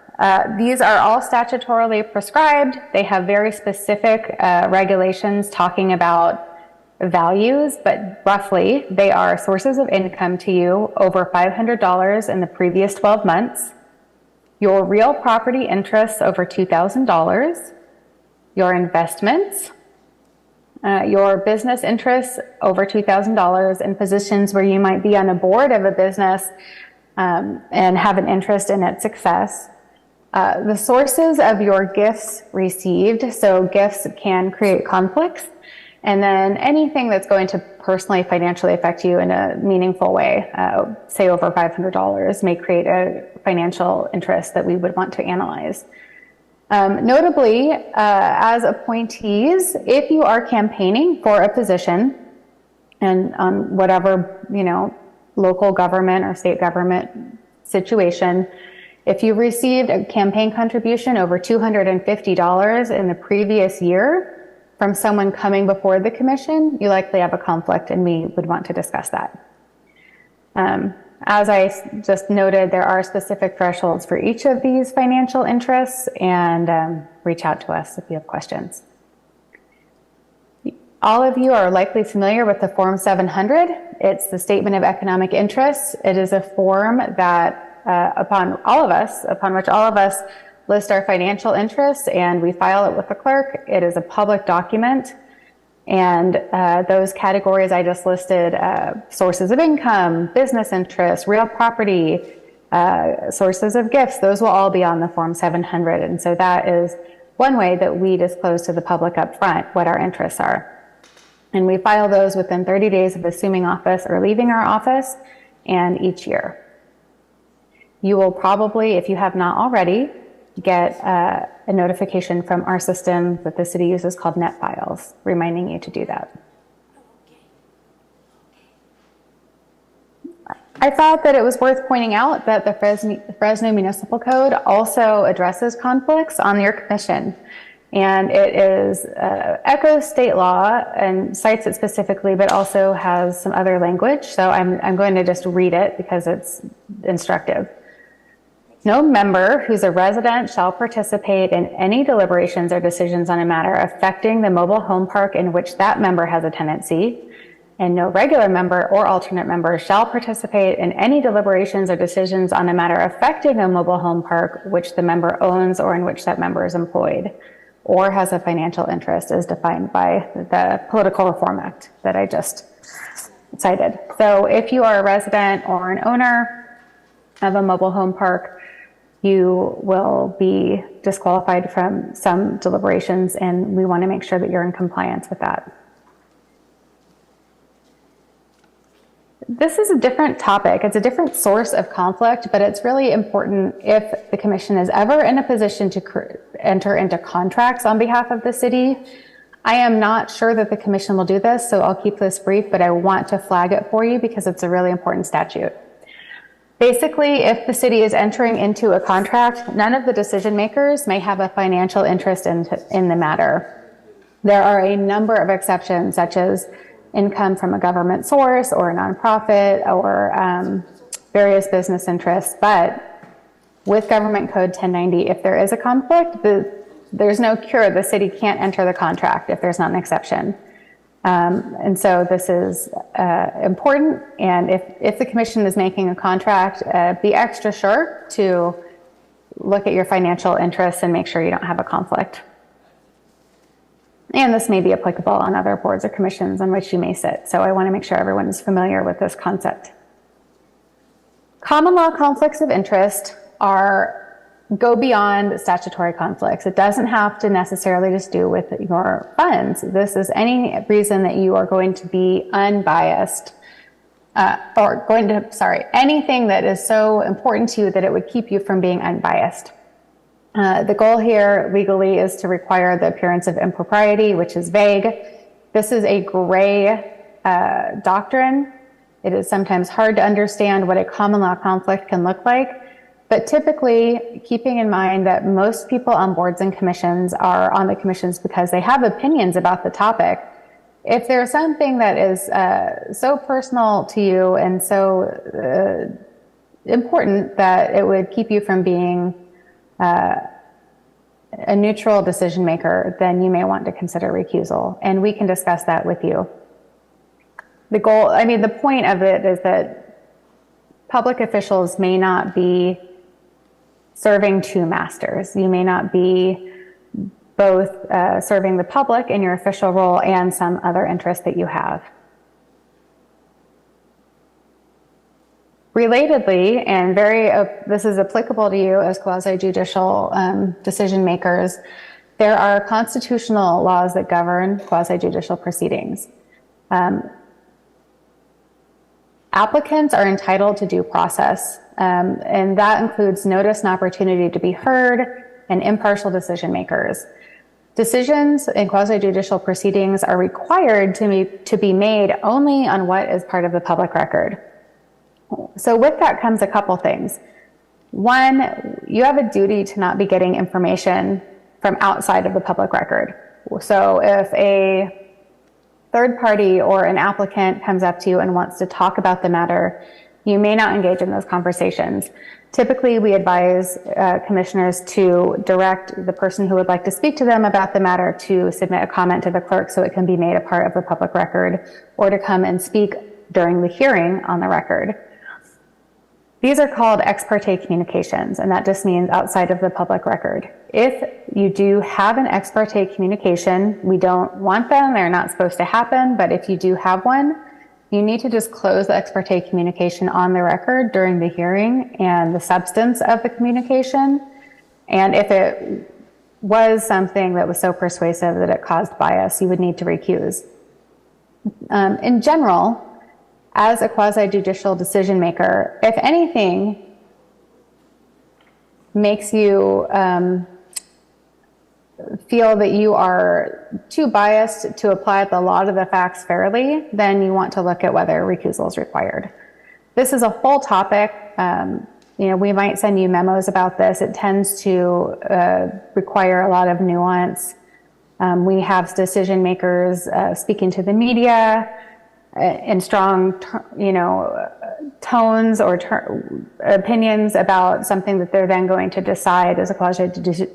These are all statutorily prescribed. They have very specific regulations talking about values, but roughly they are sources of income to you over $500 in the previous 12 months, your real property interests over $2,000, your investments, your business interests over $2,000 in positions where you might be on a board of a business and have an interest in its success. The sources of your gifts received, so gifts can create conflicts, and then anything that's going to personally financially affect you in a meaningful way, say over $500, may create a financial interest that we would want to analyze. Notably, as appointees, if you are campaigning for a position and on whatever, local government or state government situation. If you received a campaign contribution over $250 in the previous year from someone coming before the commission, you likely have a conflict, and we would want to discuss that. As I just noted, there are specific thresholds for each of these financial interests, and reach out to us if you have questions. All of you are likely familiar with the Form 700. It's the Statement of Economic Interests. It is a form that upon which all of us list our financial interests, and we file it with the clerk. It is a public document, and those categories I just listed, sources of income, business interests, real property, sources of gifts, those will all be on the Form 700. And so that is one way that we disclose to the public up front what our interests are. And we file those within 30 days of assuming office or leaving our office, and each year. You will probably, if you have not already, get a notification from our system that the city uses called Net Files, reminding you to do that. I thought that it was worth pointing out that the Fresno Municipal Code also addresses conflicts on your commission. And it echoes state law and cites it specifically, but also has some other language. So I'm going to just read it because it's instructive. No member who's a resident shall participate in any deliberations or decisions on a matter affecting the mobile home park in which that member has a tenancy, and no regular member or alternate member shall participate in any deliberations or decisions on a matter affecting a mobile home park which the member owns or in which that member is employed or has a financial interest as defined by the Political Reform Act that I just cited. So if you are a resident or an owner of a mobile home park, you will be disqualified from some deliberations, and we want to make sure that you're in compliance with that. This is a different topic. It's a different source of conflict, but it's really important if the commission is ever in a position to enter into contracts on behalf of the city. I am not sure that the commission will do this, so I'll keep this brief, but I want to flag it for you because it's a really important statute. Basically, if the city is entering into a contract, none of the decision makers may have a financial interest in the matter. There are a number of exceptions, such as income from a government source or a nonprofit or various business interests. But with Government Code 1090, if there is a conflict, there's no cure. The city can't enter the contract if there's not an exception. And so this is important. And if the commission is making a contract, be extra sure to look at your financial interests and make sure you don't have a conflict. And this may be applicable on other boards or commissions on which you may sit. So I want to make sure everyone is familiar with this concept. Common law conflicts of interest go beyond statutory conflicts. It doesn't have to necessarily just do with your funds. This is any reason that you are going to be unbiased, anything that is so important to you that it would keep you from being unbiased. The goal here legally is to require the appearance of impropriety, which is vague. This is a gray doctrine. It is sometimes hard to understand what a common law conflict can look like. But typically, keeping in mind that most people on boards and commissions are on the commissions because they have opinions about the topic, if there's something that is so personal to you and so important that it would keep you from being a neutral decision maker, then you may want to consider recusal. And we can discuss that with you. The point of it is that public officials may not be serving two masters. You may not be both serving the public in your official role and some other interest that you have. Relatedly, and this is applicable to you as quasi-judicial decision makers, there are constitutional laws that govern quasi-judicial proceedings. Applicants are entitled to due process, and that includes notice and opportunity to be heard and impartial decision makers. Decisions in quasi-judicial proceedings are required to be made only on what is part of the public record. So with that comes a couple things. One, you have a duty to not be getting information from outside of the public record. So if a third party or an applicant comes up to you and wants to talk about the matter, you may not engage in those conversations. Typically, we advise commissioners to direct the person who would like to speak to them about the matter to submit a comment to the clerk so it can be made a part of the public record, or to come and speak during the hearing on the record. These are called ex parte communications, and that just means outside of the public record. If you do have an ex parte communication, we don't want them, they're not supposed to happen, but if you do have one, you need to just close the ex parte communication on the record during the hearing and the substance of the communication. And if it was something that was so persuasive that it caused bias, you would need to recuse. In general, as a quasi-judicial decision maker, if anything makes you feel that you are too biased to apply the law to the facts fairly, then you want to look at whether recusal is required. This is a whole topic. We might send you memos about this. It tends to require a lot of nuance. We have decision makers speaking to the media in strong, tones or opinions about something that they're then going to decide as a quasi-judicial,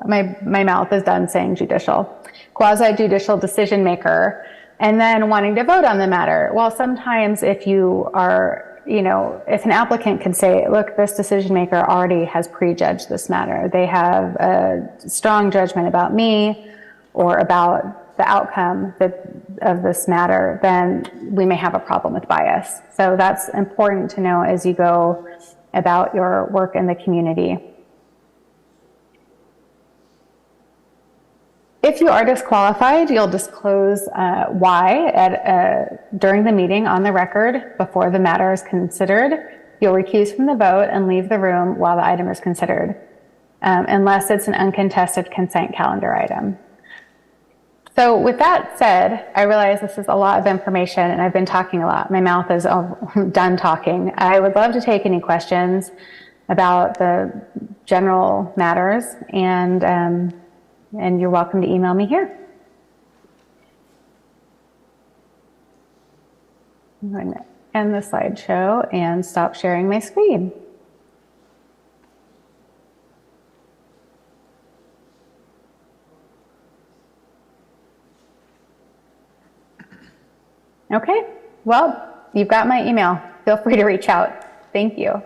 my mouth is done saying judicial, quasi-judicial decision maker, and then wanting to vote on the matter. Well, sometimes if you are, if an applicant can say, look, this decision maker already has prejudged this matter. They have a strong judgment about me or about the outcome of this matter, then we may have a problem with bias. So that's important to know as you go about your work in the community. If you are disqualified, you'll disclose why during the meeting on the record before the matter is considered. You'll recuse from the vote and leave the room while the item is considered, unless it's an uncontested consent calendar item. So with that said, I realize this is a lot of information and I've been talking a lot. My mouth is done talking. I would love to take any questions about the general matters, and you're welcome to email me here. I'm going to end the slideshow and stop sharing my screen. Okay, well, you've got my email. Feel free to reach out. Thank you.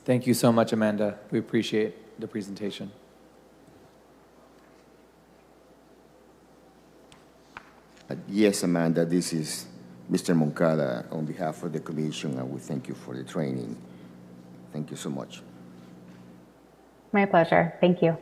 Thank you so much, Amanda. We appreciate the presentation. Yes, Amanda, this is Mr. Moncada on behalf of the Commission, and we thank you for the training. Thank you so much. My pleasure. Thank you.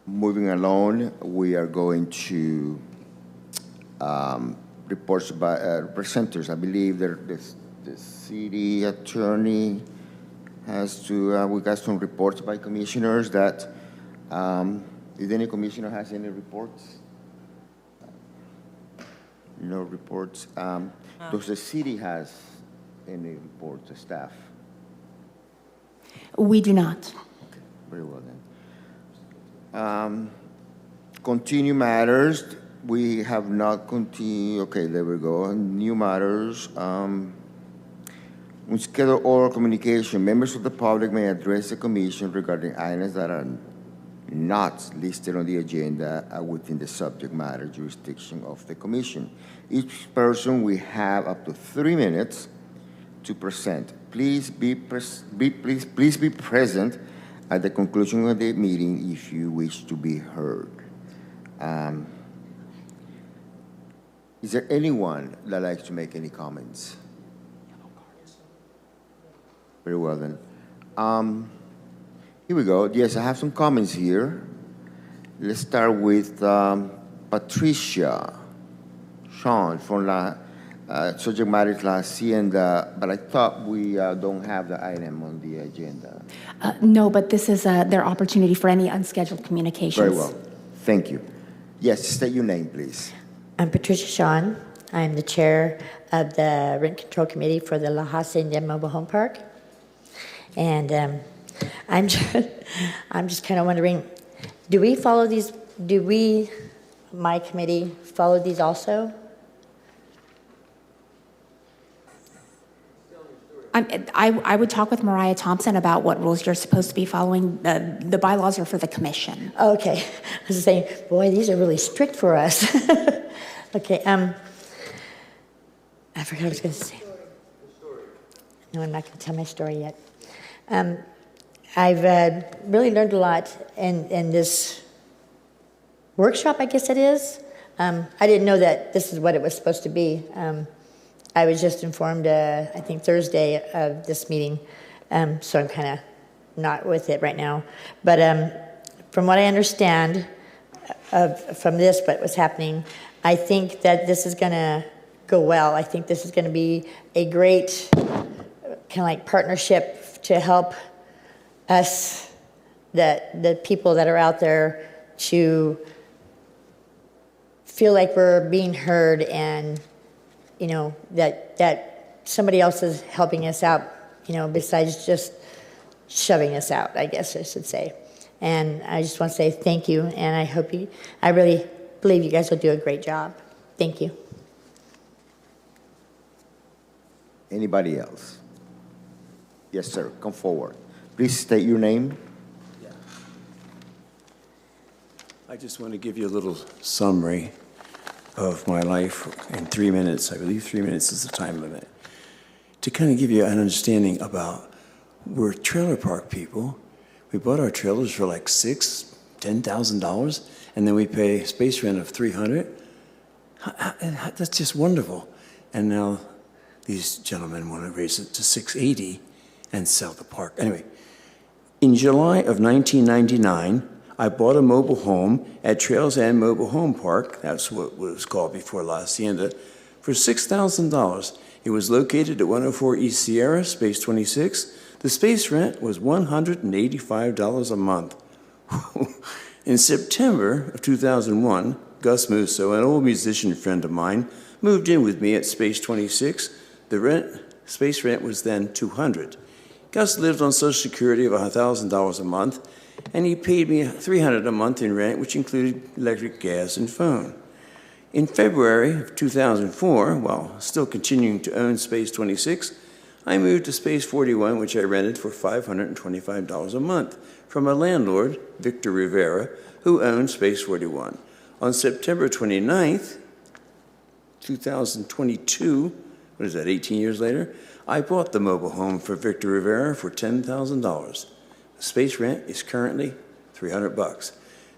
Moving along, we are going to reports by presenters. I believe the city attorney has to, we got some reports by commissioners that, did any commissioner has any reports? No reports. Does the city has any reports, the staff? We do not. Okay, very well then. Continue matters. We have not continued. Okay, there we go. New matters. We schedule oral communication. Members of the public may address the commission regarding items that are not listed on the agenda within the subject matter jurisdiction of the commission. Each person will have up to 3 minutes to present. Please be present at the conclusion of the meeting if you wish to be heard. Is there anyone that likes to make any comments? Very well then. Here we go. Yes, I have some comments here. Let's start with Patricia Sean from La subject matter is La Hacienda, but I thought we don't have the item on the agenda. No, but this is their opportunity for any unscheduled communications. Very well. Thank you. Yes, state your name, please. I'm Patricia Shawn. I'm the chair of the Rent Control Committee for the La Hacienda Mobile Home Park. And I'm just kind of wondering, do we follow these, my committee, follow these also? I would talk with Mariah Thompson about what rules you're supposed to be following. The bylaws are for the commission. Okay. I was saying, boy, these are really strict for us. Okay. I forgot what I was going to say. No, I'm not going to tell my story yet. I've really learned a lot in this workshop, I guess it is. I didn't know that this is what it was supposed to be. I was just informed, I think, Thursday of this meeting, so I'm kind of not with it right now. But from what I understand from this, what was happening, I think that this is going to go well. I think this is going to be a great kind of like partnership to help us, the people that are out there, to feel like we're being heard and you know, that somebody else is helping us out, you know, besides just shoving us out, I guess I should say. And I just want to say thank you, and I really believe you guys will do a great job. Thank you. Anybody else? Yes, sir. Come forward. Please state your name. Yeah. I just want to give you a little summary of my life in 3 minutes. I believe 3 minutes is the time limit. To kind of give you an understanding about, we're trailer park people. We bought our trailers for like $10,000, and then we pay space rent of $300. That's just wonderful. And now these gentlemen want to raise it to $680 and sell the park. Anyway, in July of 1999, I bought a mobile home at Trails End Mobile Home Park, that's what it was called before La Hacienda, for $6,000. It was located at 104 East Sierra, Space 26. The space rent was $185 a month. In September of 2001, Gus Musso, an old musician friend of mine, moved in with me at Space 26. The space rent was then $200. Gus lived on Social Security of $1,000 a month, and he paid me $300 a month in rent, which included electric, gas, and phone. In February of 2004, while still continuing to own Space 26, I moved to Space 41, which I rented for $525 a month from a landlord, Victor Rivera, who owned Space 41. On September 29th, 2022, what is that, 18 years later, I bought the mobile home for Victor Rivera for $10,000. Space rent is currently $300.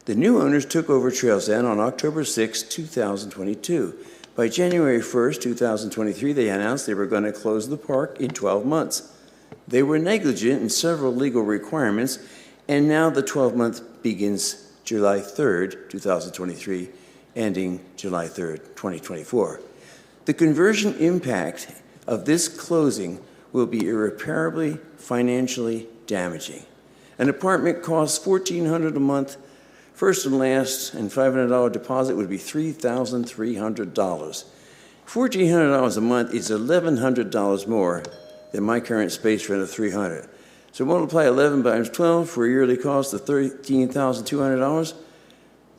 The new owners took over Trails End on October 6, 2022. By January 1st, 2023, they announced they were going to close the park in 12 months. They were negligent in several legal requirements, and now the 12-month begins July 3rd, 2023, ending July 3rd, 2024. The conversion impact of this closing will be irreparably financially damaging. An apartment costs $1,400 a month. First and last and $500 deposit would be $3,300. $1,400 a month is $1,100 more than my current space rent of $300. So multiply 11 times 12 for a yearly cost of $13,200.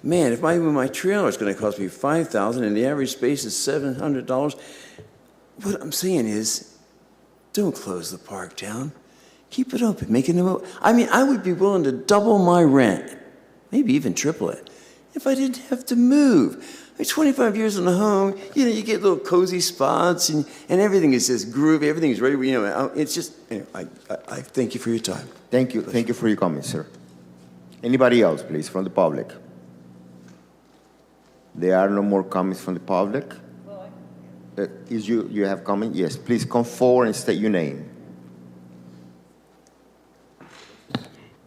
Man, if I move my trailer, it's going to cost me $5,000, and the average space is $700. What I'm saying is, don't close the park down. Keep it open, make it I mean, I would be willing to double my rent, maybe even triple it, if I didn't have to move. I mean, 25 years in the home, you know, you get little cozy spots, and everything is just groovy, everything is ready, you know, it's just, anyway, I thank you for your time. Thank you. Thank you for your comments, sir. Anybody else, please, from the public? There are no more comments from the public. You have comment? Yes, please come forward and state your name.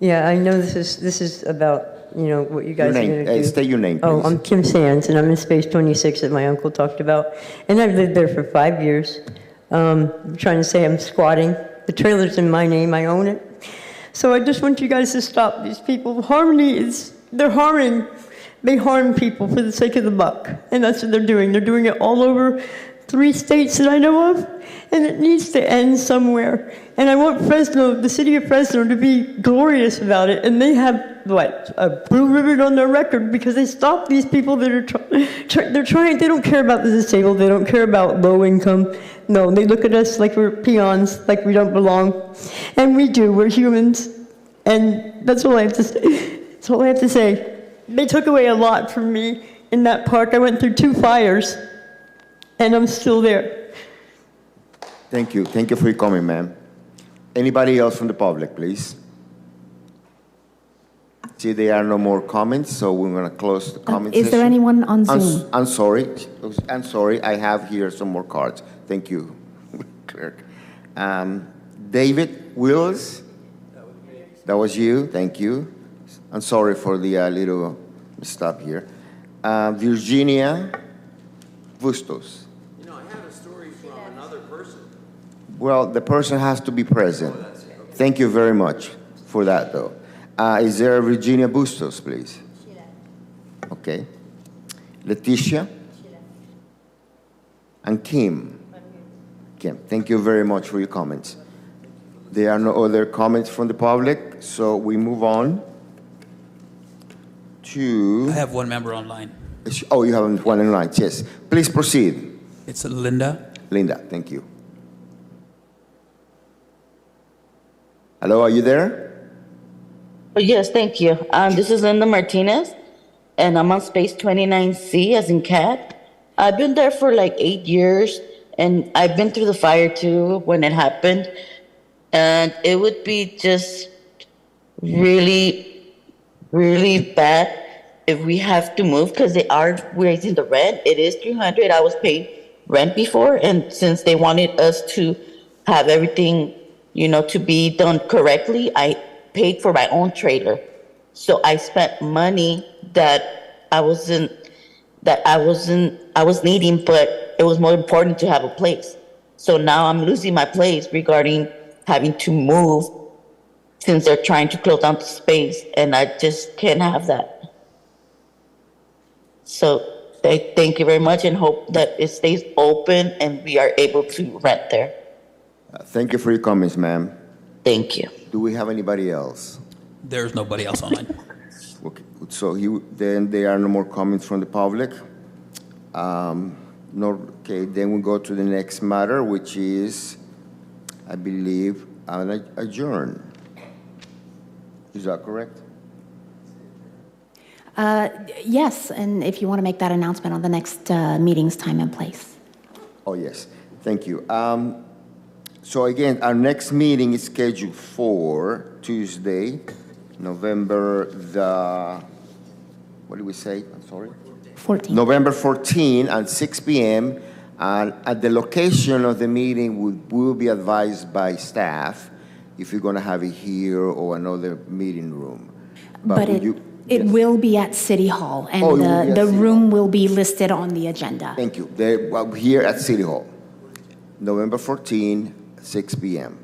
Yeah, I know this is about you know, what you guys Your are name, going to do. state your name, Oh, please. I'm Kim Sands, and I'm in Space 26 that my uncle talked about. And I've lived there for 5 years. I'm trying to say I'm squatting. The trailer's in my name, I own it. So I just want you guys to stop these people. They're harming. They harm people for the sake of the buck. And that's what they're doing. They're doing it all over 3 states that I know of. And it needs to end somewhere. And I want Fresno, the city of Fresno, to be glorious about it. And they have, a blue ribbon on their record because they stop these people that are they don't care about the disabled. They don't care about low income. No, they look at us like we're peons, like we don't belong. And we do, we're humans. And that's all I have to say. That's all I have to say. They took away a lot from me in that park. I went through 2 fires, and I'm still there. Thank you. Thank you for your comment, ma'am. Anybody else from the public, please? See, there are no more comments, so we're going to close the comment Is there session. anyone on Zoom? I'm sorry. I'm sorry. I have here some more cards. Thank you, clerk. David Wills? That was you. Thank you. I'm sorry for the little stop here. Virginia Bustos. You know, I have a story from another person. Well, the person has to be present. Thank you very much for that, though. Is there Virginia Bustos, please? Okay. Leticia? And Kim? Kim, thank you very much for your comments. There are no other comments from the public, so we move on to... I have one member online. Oh, you have one in line, yes. Please proceed. It's Linda. Linda, thank you. Hello, are you there? Yes, thank you. This is Linda Martinez, and I'm on space 29C as in cat. I've been there for like 8 years, and I've been through the fire too when it happened. And it would be just really, really bad if we have to move because they are raising the rent. It is $300. I was paid rent before, and since they wanted us to have everything, you know, to be done correctly, I paid for my own trailer. So I spent money that I was needing, but it was more important to have a place. So now I'm losing my place regarding having to move since they're trying to close down the space, and I just can't have that. So I thank you very much and hope that it stays open and we are able to rent there. Thank you for your comments, ma'am. Thank you. Do we have anybody else? There's nobody else online. Okay, so then there are no more comments from the public. Okay, then we go to the next matter, which is, I believe, adjourn. Is that correct? Yes, and if you want to make that announcement on the next meeting's time and place. Oh, yes. Thank you. So again, our next meeting is scheduled for Tuesday, November the, what did we say? I'm sorry? 14. November 14 at 6 p.m. And at the location of the meeting will be advised by staff if you're going to have it here or another meeting room. But it will be at City Hall, and the room will be listed on the agenda. Thank you. They're here at City Hall, November 14, 6 p.m.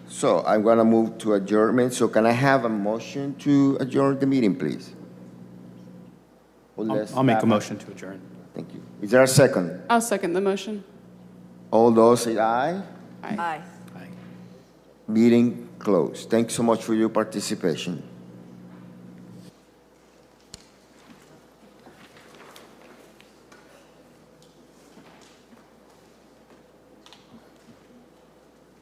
So I'm going to move to adjournment. So can I have a motion to adjourn the meeting, please? I'll make a motion to adjourn. Thank you. Is there a second? I'll second the motion. All those say aye. Aye. Meeting closed. Thanks so much for your participation.